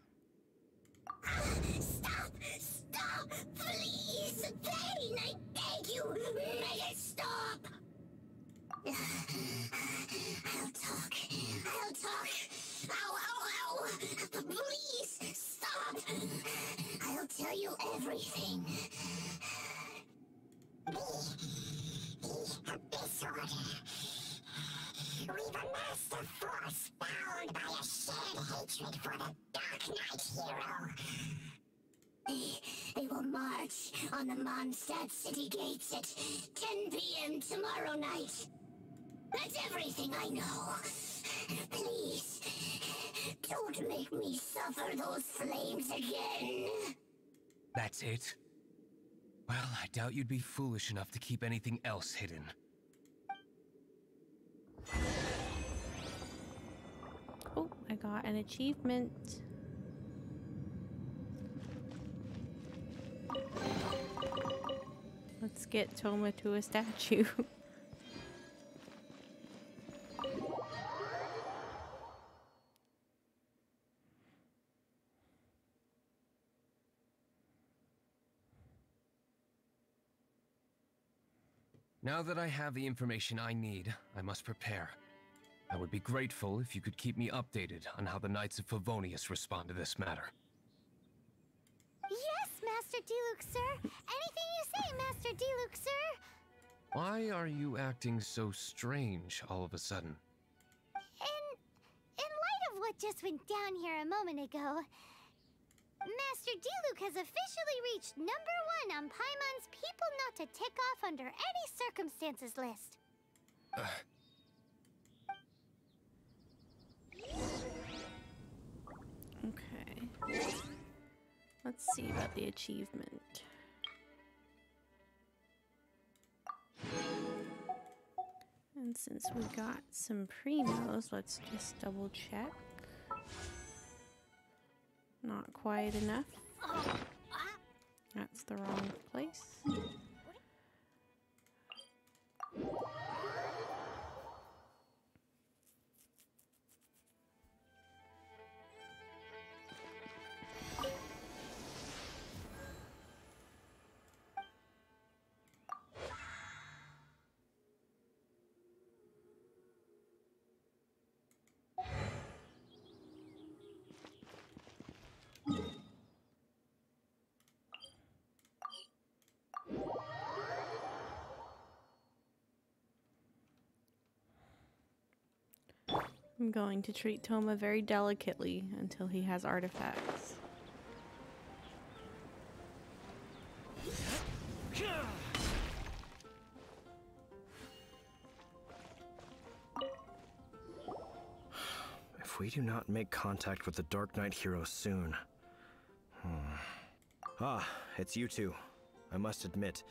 S11: Stop! Stop! Please! Pain! I beg you! Make it stop! I'll talk. I'll talk. Ow, ow, ow! Please, stop! I'll tell you everything. This order. We've amassed a force bound by a shared hatred for the Dark Knight hero. They will march on the Mondstadt city gates at 10 p.m. tomorrow night. That's everything I know. Please, don't make me suffer those flames again.
S9: That's it? Well, I doubt you'd be foolish enough to keep anything else hidden.
S1: Oh, I got an achievement. Let's get Toma to a statue.
S9: Now that I have the information I need, I must prepare. I would be grateful if you could keep me updated on how the Knights of Favonius respond to this matter.
S4: Yes, Master Diluc, sir. Anything you say, Master Diluc, sir.
S9: Why are you acting so strange all of a sudden?
S4: In light of what just went down here a moment ago, Master Diluc has officially reached #1 on Paimon's people not to tick off under any circumstances list.
S1: Okay. Let's see about the achievement. And since we got some primos, let's just double check. Not quite enough. That's the wrong place. I'm going to treat Toma very delicately until he has artifacts.
S10: If we do not make contact with the Dark Knight hero soon... Ah, it's you two. I must admit,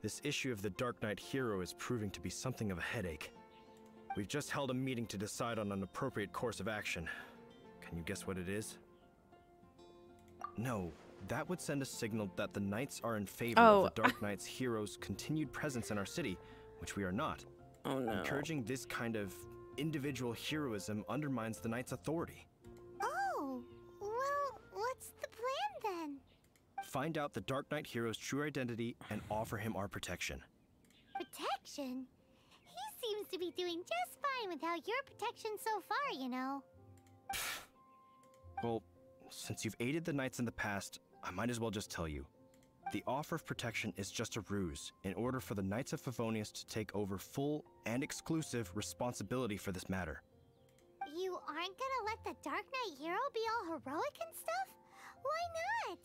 S10: this issue of the Dark Knight hero is proving to be something of a headache. We've just held a meeting to decide on an appropriate course of action. Can you guess what it is? No, that would send a signal that the Knights are in favor of the Dark Knight's hero's continued presence in our city, which we are not.
S1: Oh no.
S10: Encouraging this kind of individual heroism undermines the Knight's authority.
S4: Oh, well, what's the plan then?
S10: Find out the Dark Knight hero's true identity and offer him our protection.
S4: Protection? He seems to be doing just fine without your protection so far, you know.
S10: Well, since you've aided the Knights in the past, I might as well just tell you. The offer of protection is just a ruse in order for the Knights of Favonius to take over full and exclusive responsibility for this matter.
S4: You aren't gonna let the Dark Knight hero be all heroic and stuff? Why not?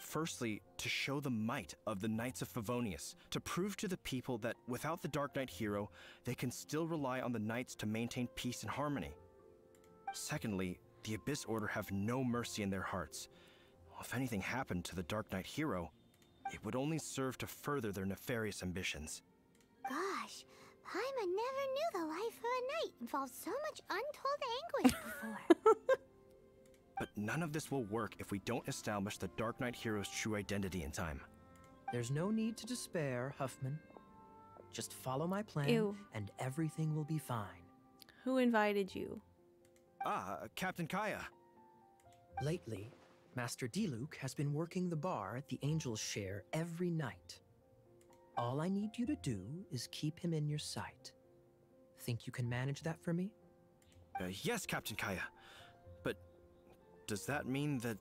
S10: Firstly, to show the might of the Knights of Favonius, to prove to the people that without the Dark Knight hero, they can still rely on the Knights to maintain peace and harmony. Secondly, the Abyss Order have no mercy in their hearts. If anything happened to the Dark Knight hero, it would only serve to further their nefarious ambitions.
S4: Gosh, Paimon never knew the life of a knight involved so much untold anguish before.
S10: But none of this will work if we don't establish the Dark Knight hero's true identity in time.
S3: There's no need to despair, Huffman. Just follow my plan,
S1: Ew.
S3: and everything will be fine.
S1: Who invited you?
S10: Captain Kaya.
S3: Lately, Master Diluc has been working the bar at the Angel's Share every night. All I need you to do is keep him in your sight. Think you can manage that for me?
S10: Yes, Captain Kaya. But does that mean that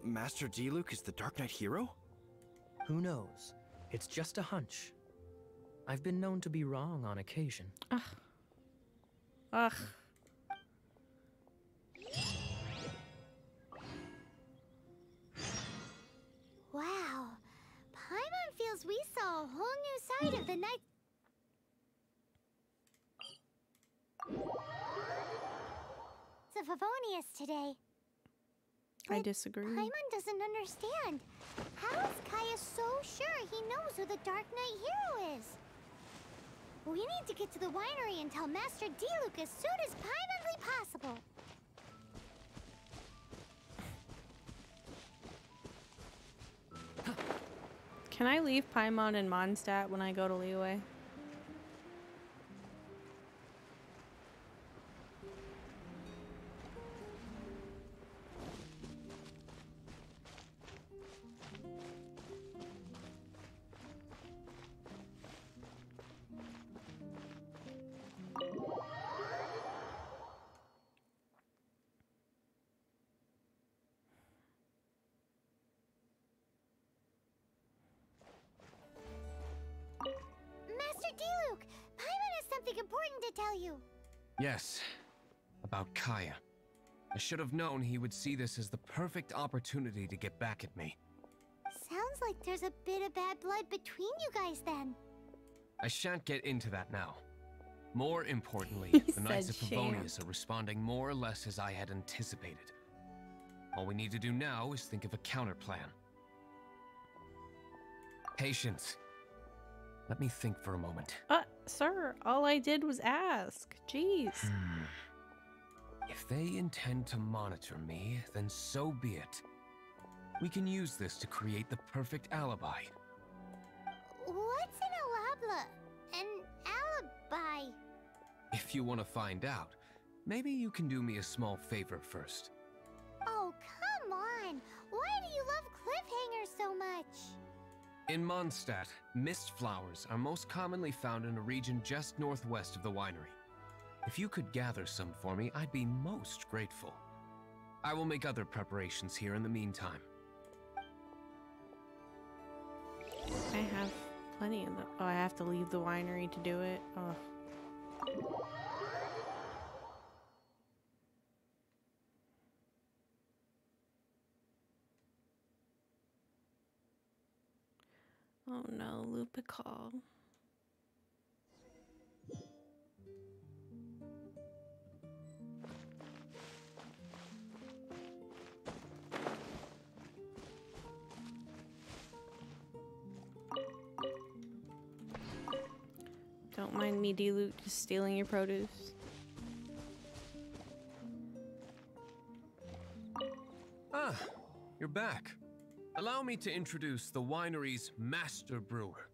S10: Master Diluc is the Dark Knight hero?
S3: Who knows? It's just a hunch. I've been known to be wrong on occasion.
S1: Ugh.
S4: Wow, Paimon feels we saw a whole new side of the night. Of Favonius today.
S1: I disagree.
S4: Paimon doesn't understand. How is Kaya so sure he knows who the Dark Knight hero is? We need to get to the winery and tell Master Diluc as soon as Paimonly possible.
S1: Can I leave Paimon and Mondstadt when I go to Liyue?
S4: Master Diluc, Paimon has something important to tell you.
S9: Yes, about Kaya. I should have known he would see this as the perfect opportunity to get back at me.
S4: Sounds like there's a bit of bad blood between you guys then.
S9: I shan't get into that now. More importantly,
S1: He
S9: the Knights of
S1: said
S9: Favonius are responding more or less as I had anticipated. All we need to do now is think of a counterplan. Patience. Let me think for a moment.
S1: Sir, all I did was ask. Jeez.
S9: If they intend to monitor me, then so be it. We can use this to create the perfect alibi.
S4: What's an alabla? An alibi?
S9: If you want to find out, maybe you can do me a small favor first.
S4: Oh, come on! Why do you love cliffhangers so much?
S9: In Mondstadt, mist flowers are most commonly found in a region just northwest of the winery. If you could gather some for me, I'd be most grateful. I will make other preparations here in the meantime.
S1: I have plenty of them. Oh, I have to leave the winery to do it. Oh. Oh no, Lupical. Don't mind me, Diluc, just stealing your produce.
S9: Ah, you're back. Allow me to introduce the winery's master brewer.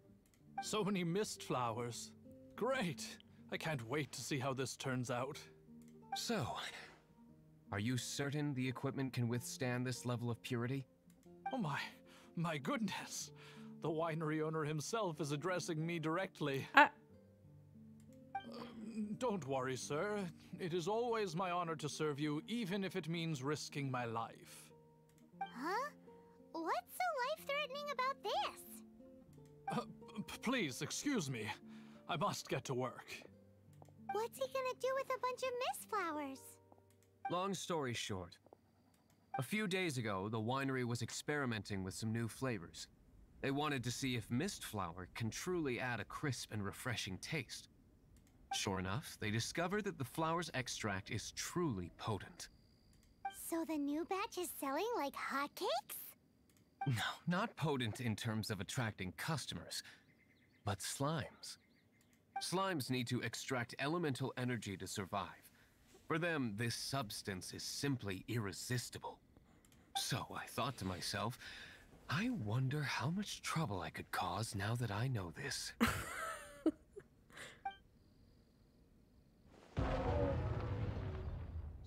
S2: So many mist flowers. Great. I can't wait to see how this turns out.
S9: So, are you certain the equipment can withstand this level of purity?
S2: Oh my goodness. The winery owner himself is addressing me directly. Don't worry, sir. It is always my honor to serve you, even if it means risking my life.
S4: Huh? What's so life-threatening about this?
S2: Please, excuse me. I must get to work.
S4: What's he gonna do with a bunch of mist flowers?
S9: Long story short, a few days ago, the winery was experimenting with some new flavors. They wanted to see if mist flower can truly add a crisp and refreshing taste. Sure enough, they discovered that the flower's extract is truly potent.
S4: So the new batch is selling like hotcakes?
S9: No, not potent in terms of attracting customers, but slimes. Slimes need to extract elemental energy to survive. For them, this substance is simply irresistible. So I thought to myself, I wonder how much trouble I could cause now that I know this.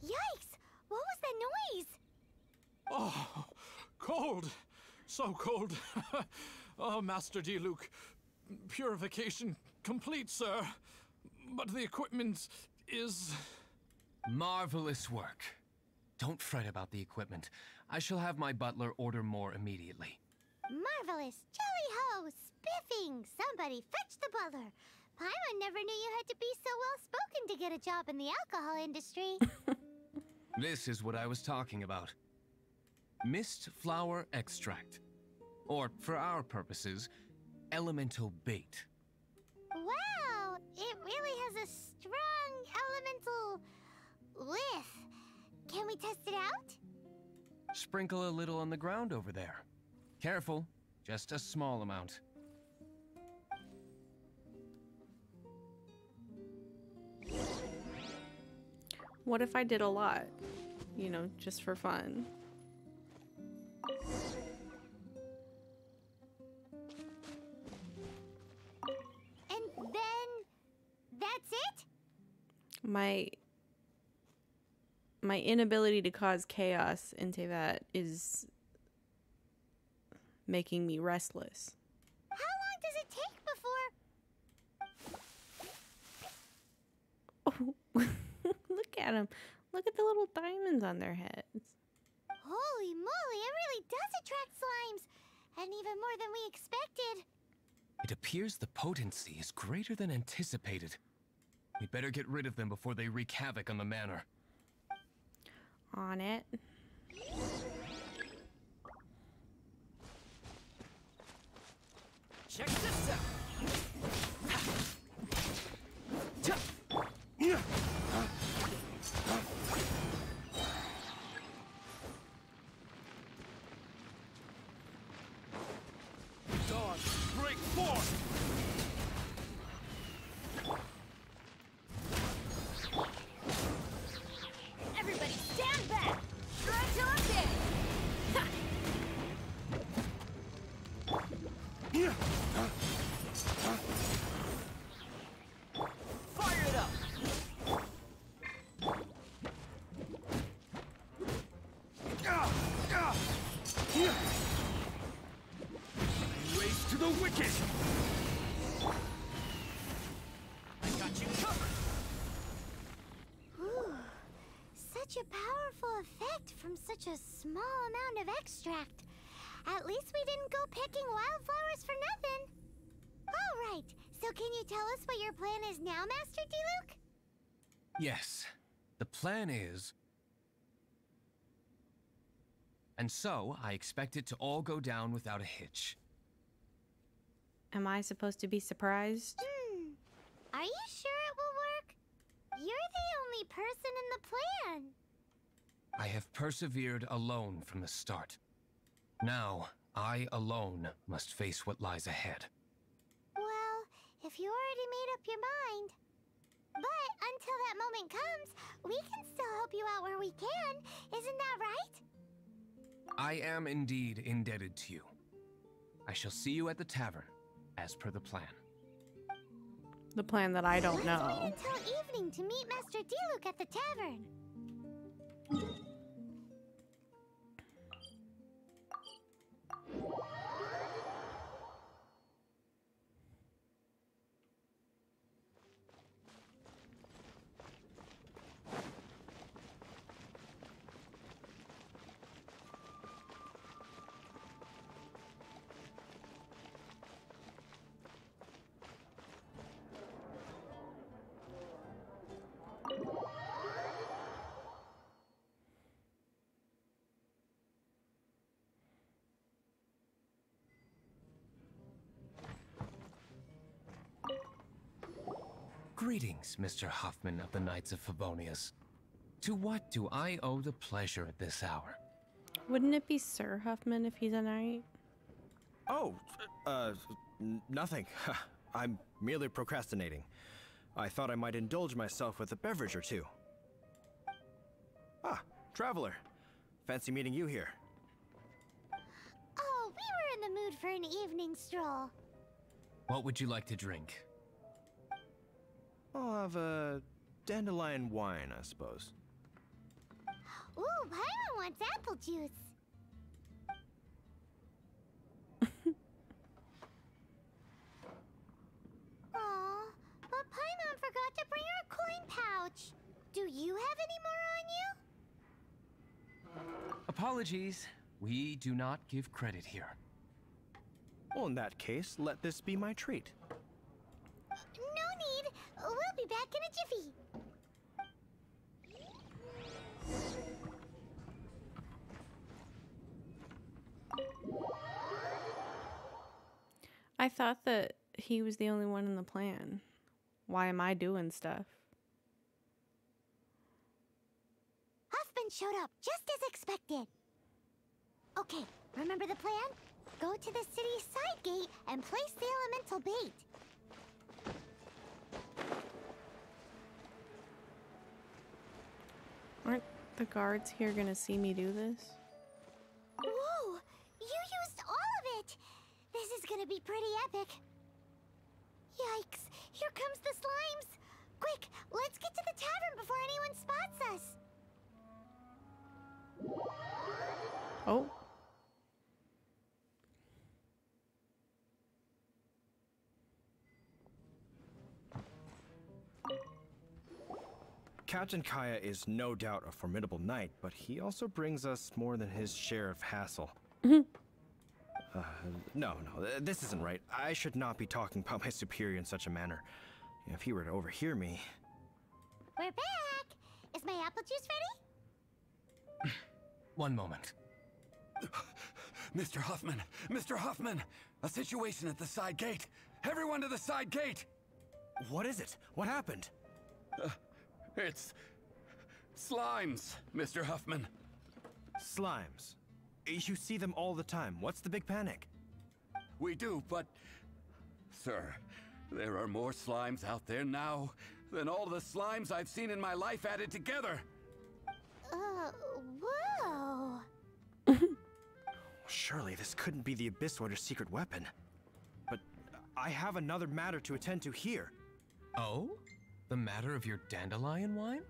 S4: Yikes! What was that noise?
S2: Oh, cold. So cold. Oh, Master Diluc. Purification complete, sir. But the equipment is...
S9: Marvelous work. Don't fret about the equipment. I shall have my butler order more immediately.
S4: Marvelous! Jolly ho! Spiffing! Somebody fetch the butler! Paimon never knew you had to be so well-spoken to get a job in the alcohol industry.
S9: This is what I was talking about. Mist flower extract. Or, for our purposes, elemental bait.
S4: Wow! It really has a strong elemental... whiff. Can we test it out?
S9: Sprinkle a little on the ground over there. Careful, just a small amount.
S1: What if I did a lot? You know, just for fun.
S4: And then... that's it?
S1: My inability to cause chaos into that is making me restless.
S4: How long does it take before...
S1: Oh, look at them. Look at the little diamonds on their heads.
S4: Holy moly, it really does attract slimes! And even more than we expected.
S9: It appears the potency is greater than anticipated. We better get rid of them before they wreak havoc on the manor.
S1: On it.
S3: Check this out!
S10: Dawn, break forth!
S5: Everybody stand back! Try to okay!
S3: Fire it up! Race to the wicked! I got you covered!
S4: Whew. Such a powerful effect from such a small amount of extract. At least we didn't go picking wildflowers for nothing. All right, so can you tell us what your plan is now, Master Diluc?
S9: Yes, the plan is... And so, I expect it to all go down without a hitch.
S1: Am I supposed to be surprised?
S4: Are you sure it will work? You're the only person in the plan.
S9: I have persevered alone from the start. Now, I alone must face what lies ahead.
S4: Well, if you already made up your mind. But until that moment comes, we can still help you out where we can. Isn't that right?
S9: I am indeed indebted to you. I shall see you at the tavern, as per the plan.
S1: The plan that I don't
S4: Let's
S1: know.
S4: wait until evening to meet Master Diluc at the tavern.
S9: Greetings, Mr. Huffman of the Knights of Favonius. To what do I owe the pleasure at this hour?
S1: Wouldn't it be Sir Huffman if he's a knight?
S10: Oh, nothing. I'm merely procrastinating. I thought I might indulge myself with a beverage or two. Ah, traveler. Fancy meeting you here.
S4: Oh, we were in the mood for an evening stroll.
S9: What would you like to drink?
S10: I'll have a dandelion wine, I suppose.
S4: Ooh, Paimon wants apple juice. Aw, but Paimon forgot to bring her coin pouch. Do you have any more on you?
S9: Apologies. We do not give credit here.
S10: Well, in that case, let this be my treat.
S4: No need. We'll be back in a jiffy.
S1: I thought that he was the only one in the plan. Why am I doing stuff?
S4: Huffman showed up just as expected. Okay, remember the plan? Go to the city's side gate and place the elemental bait.
S1: Aren't the guards here gonna see me do this?
S4: Whoa! You used all of it! This is gonna be pretty epic. Yikes! Here comes the slimes! Quick, let's get to the tavern before anyone spots us!
S1: Oh.
S10: Captain Kaya is no doubt a formidable knight, but he also brings us more than his share of hassle. No, this isn't right. I should not be talking about my superior in such a manner. If he were to overhear me...
S4: We're back! Is my apple juice ready?
S9: One moment.
S6: Mr. Huffman! Mr. Huffman! A situation at the side gate! Everyone to the side gate!
S10: What is it? What happened?
S6: It's... slimes, Mr. Huffman.
S10: Slimes. You see them all the time. What's the big panic?
S6: We do, but... Sir, there are more slimes out there now than all the slimes I've seen in my life added together.
S4: Whoa!
S10: Surely this couldn't be the Abyss Warder's secret weapon. But I have another matter to attend to here.
S9: Oh? The matter of your dandelion wine?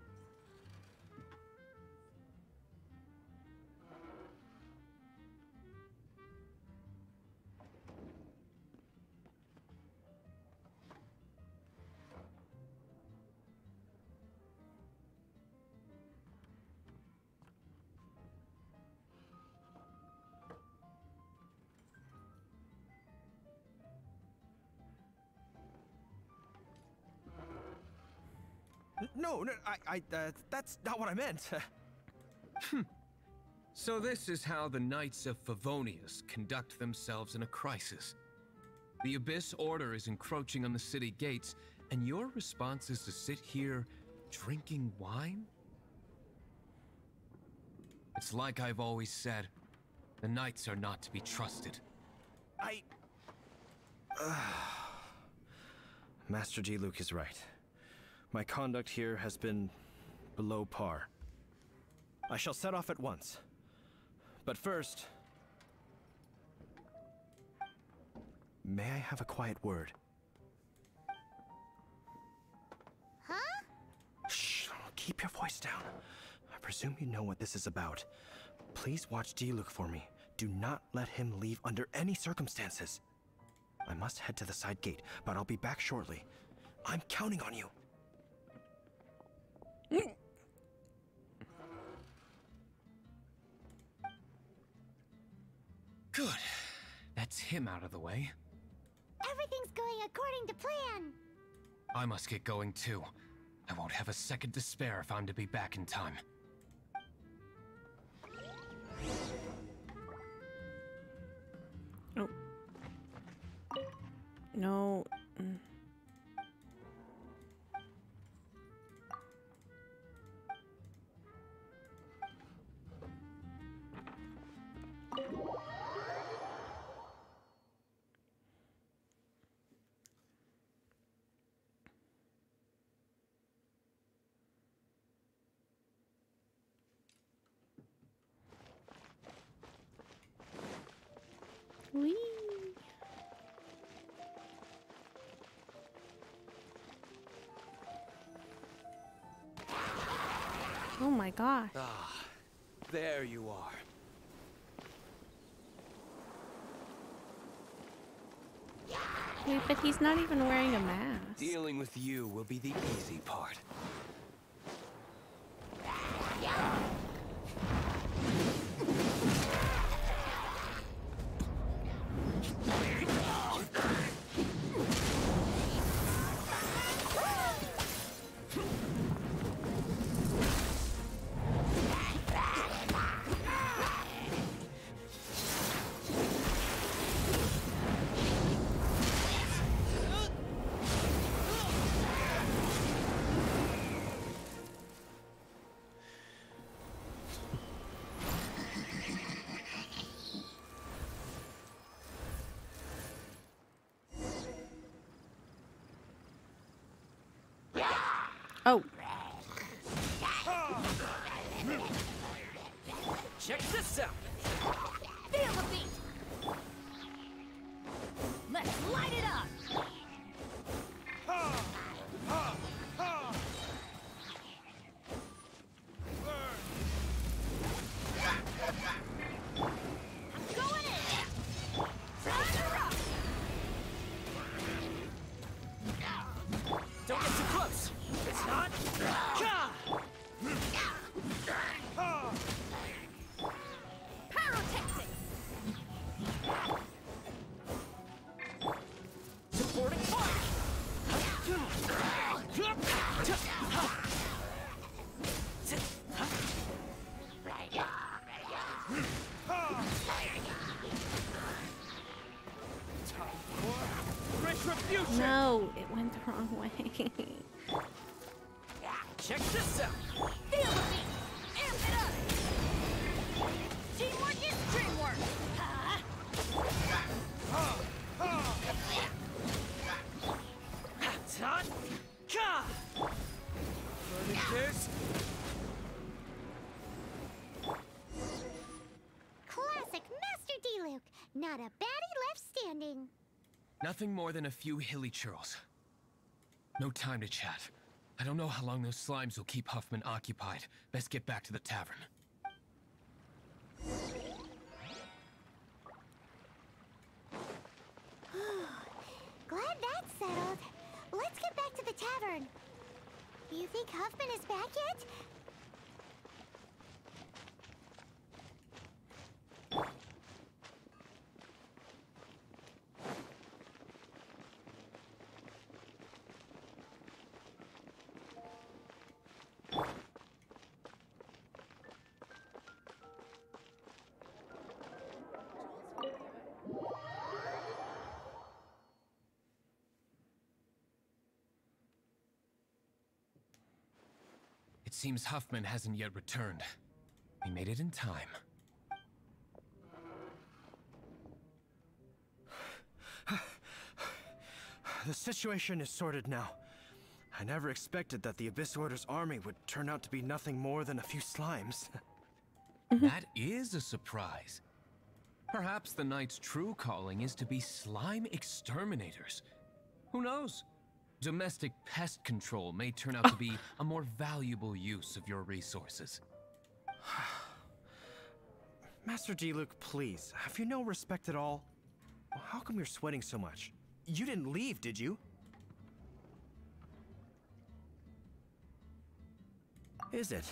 S10: No, that's not what I meant.
S9: So this is how the Knights of Favonius conduct themselves in a crisis. The Abyss Order is encroaching on the city gates, and your response is to sit here drinking wine? It's like I've always said, the Knights are not to be trusted.
S10: Master Diluc is right. My conduct here has been below par. I shall set off at once. But first... may I have a quiet word? keep your voice down. I presume you know what this is about. Please watch Diluc for me. Do not let him leave under any circumstances. I must head to the side gate, but I'll be back shortly. I'm counting on you.
S9: Good. That's him out of the way.
S4: Everything's going according to plan.
S9: I must get going too. I won't have a second to spare if I'm to be back in time.
S1: Oh. No. Whee! Oh my gosh.
S12: Ah, there you are.
S1: Wait, but he's not even wearing a mask.
S12: Dealing with you will be the easy part.
S1: Oh.
S12: Check this out.
S5: Feel the beat! Let's light it up! I'm going in! Thunder up!
S12: Don't get too close. It's hot.
S5: Pyrotechnics!
S12: Supporting fire. Time for retribution.
S1: No, it went the wrong way.
S12: Check this out.
S5: Feel the beat! Amp it up! Teamwork is dreamwork!
S12: It's hot. Furnaces.
S4: Classic Master Diluc. Not a baddie left standing.
S9: Nothing more than a few hilly churls. No time to chat. I don't know how long those slimes will keep Huffman occupied. Best get back to the tavern.
S4: Glad that's settled. Let's get back to the tavern. You think Huffman is back yet?
S9: It seems Huffman hasn't yet returned. We made it in time.
S10: The situation is sorted now. I never expected that the Abyss Order's army would turn out to be nothing more than a few slimes.
S9: That is a surprise. Perhaps the Knight's true calling is to be slime exterminators. Who knows? Domestic pest control may turn out to be a more valuable use of your resources.
S10: Master Diluc, please, have you no respect at all? How come you're sweating so much? You didn't leave, did you? Is it?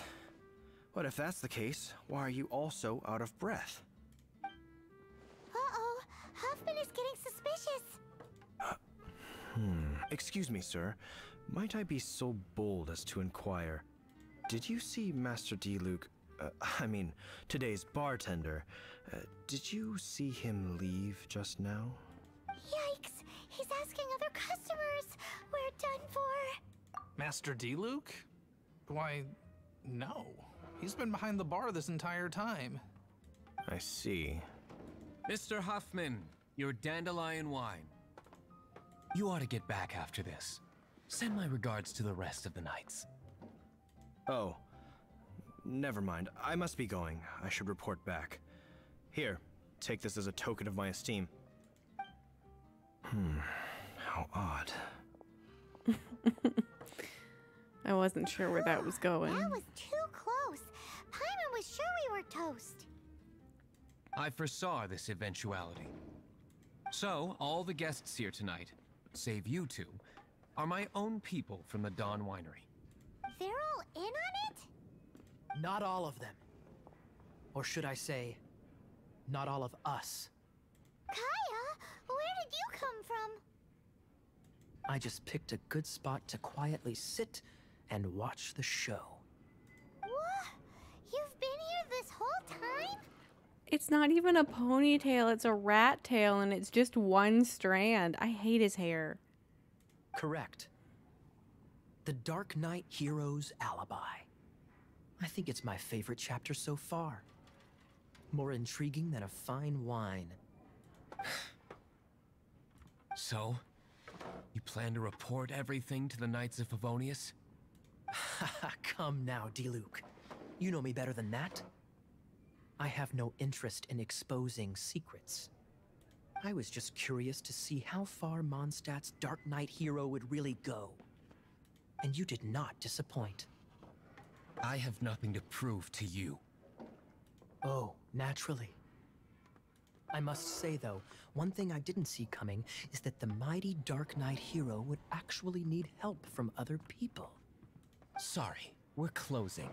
S10: But if that's the case, why are you also out of breath?
S4: Uh-oh, Huffman is getting suspicious.
S10: Excuse me, sir. Might I be so bold as to inquire? Did you see Master Diluc, I mean, today's bartender? Did you see him leave just now?
S4: Yikes, he's asking other customers. We're done for.
S2: Master Diluc? Why, no. He's been behind the bar this entire time.
S10: I see.
S9: Mr. Huffman, your dandelion wine. You ought to get back after this. Send my regards to the rest of the knights.
S10: Oh, never mind. I must be going. I should report back. Here, take this as a token of my esteem. How odd.
S1: I wasn't sure where that was going.
S4: That was too close. Paimon was sure we were toast.
S9: I foresaw this eventuality. So, all the guests here tonight, save you two, are my own people from the Dawn Winery.
S4: They're all in on it?
S3: Not all of them. Or should I say, not all of us.
S4: Kaya, where did you come from?
S3: I just picked a good spot to quietly sit and watch the show.
S4: What? You've been here this whole time?
S1: It's not even a ponytail, it's a rat tail, and it's just one strand. I hate his hair.
S3: Correct. The Dark Knight Hero's Alibi. I think it's my favorite chapter so far. More intriguing than a fine wine.
S9: So, you plan to report everything to the Knights of Favonius?
S3: Come now, Diluc. You know me better than that. I have no interest in exposing secrets. I was just curious to see how far Mondstadt's Dark Knight hero would really go. And you did not disappoint.
S9: I have nothing to prove to you.
S3: Oh, naturally. I must say, though, one thing I didn't see coming is that the mighty Dark Knight hero would actually need help from other people.
S9: Sorry, we're closing.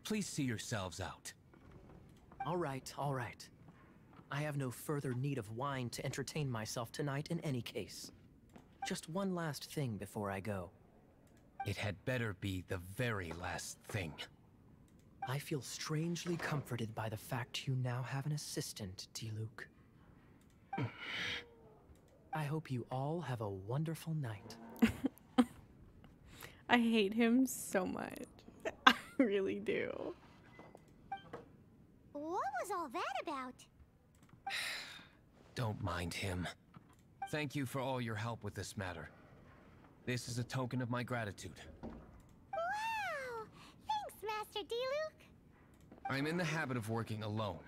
S9: Please see yourselves out.
S3: All right, all right. I have no further need of wine to entertain myself tonight in any case. Just one last thing before I go.
S9: It had better be the very last thing.
S3: I feel strangely comforted by the fact you now have an assistant, Diluc. I hope you all have a wonderful night.
S1: I hate him so much. I really do.
S4: What was all that about?
S9: Don't mind him. Thank you for all your help with this matter. This is a token of my gratitude.
S4: Wow! Thanks, Master Diluc.
S9: I'm in the habit of working alone,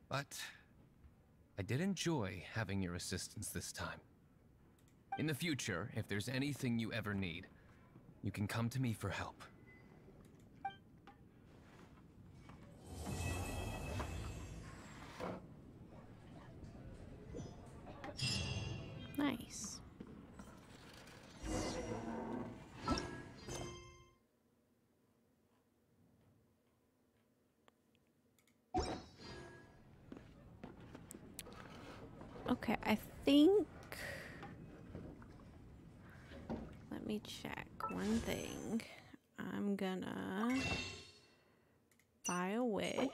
S9: but I did enjoy having your assistance this time. In the future, if there's anything you ever need, you can come to me for help.
S1: Nice. Okay, I think... Let me check one thing. I'm gonna buy a wish.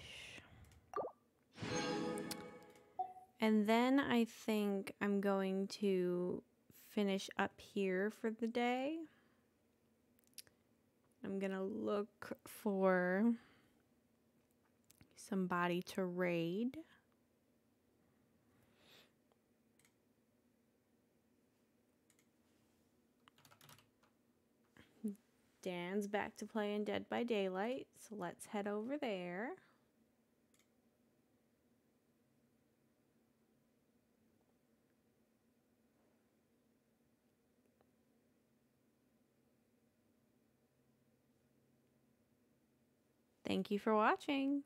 S1: And then I think I'm going to finish up here for the day. I'm gonna look for somebody to raid. Dan's back to playing Dead by Daylight, so let's head over there. Thank you for watching.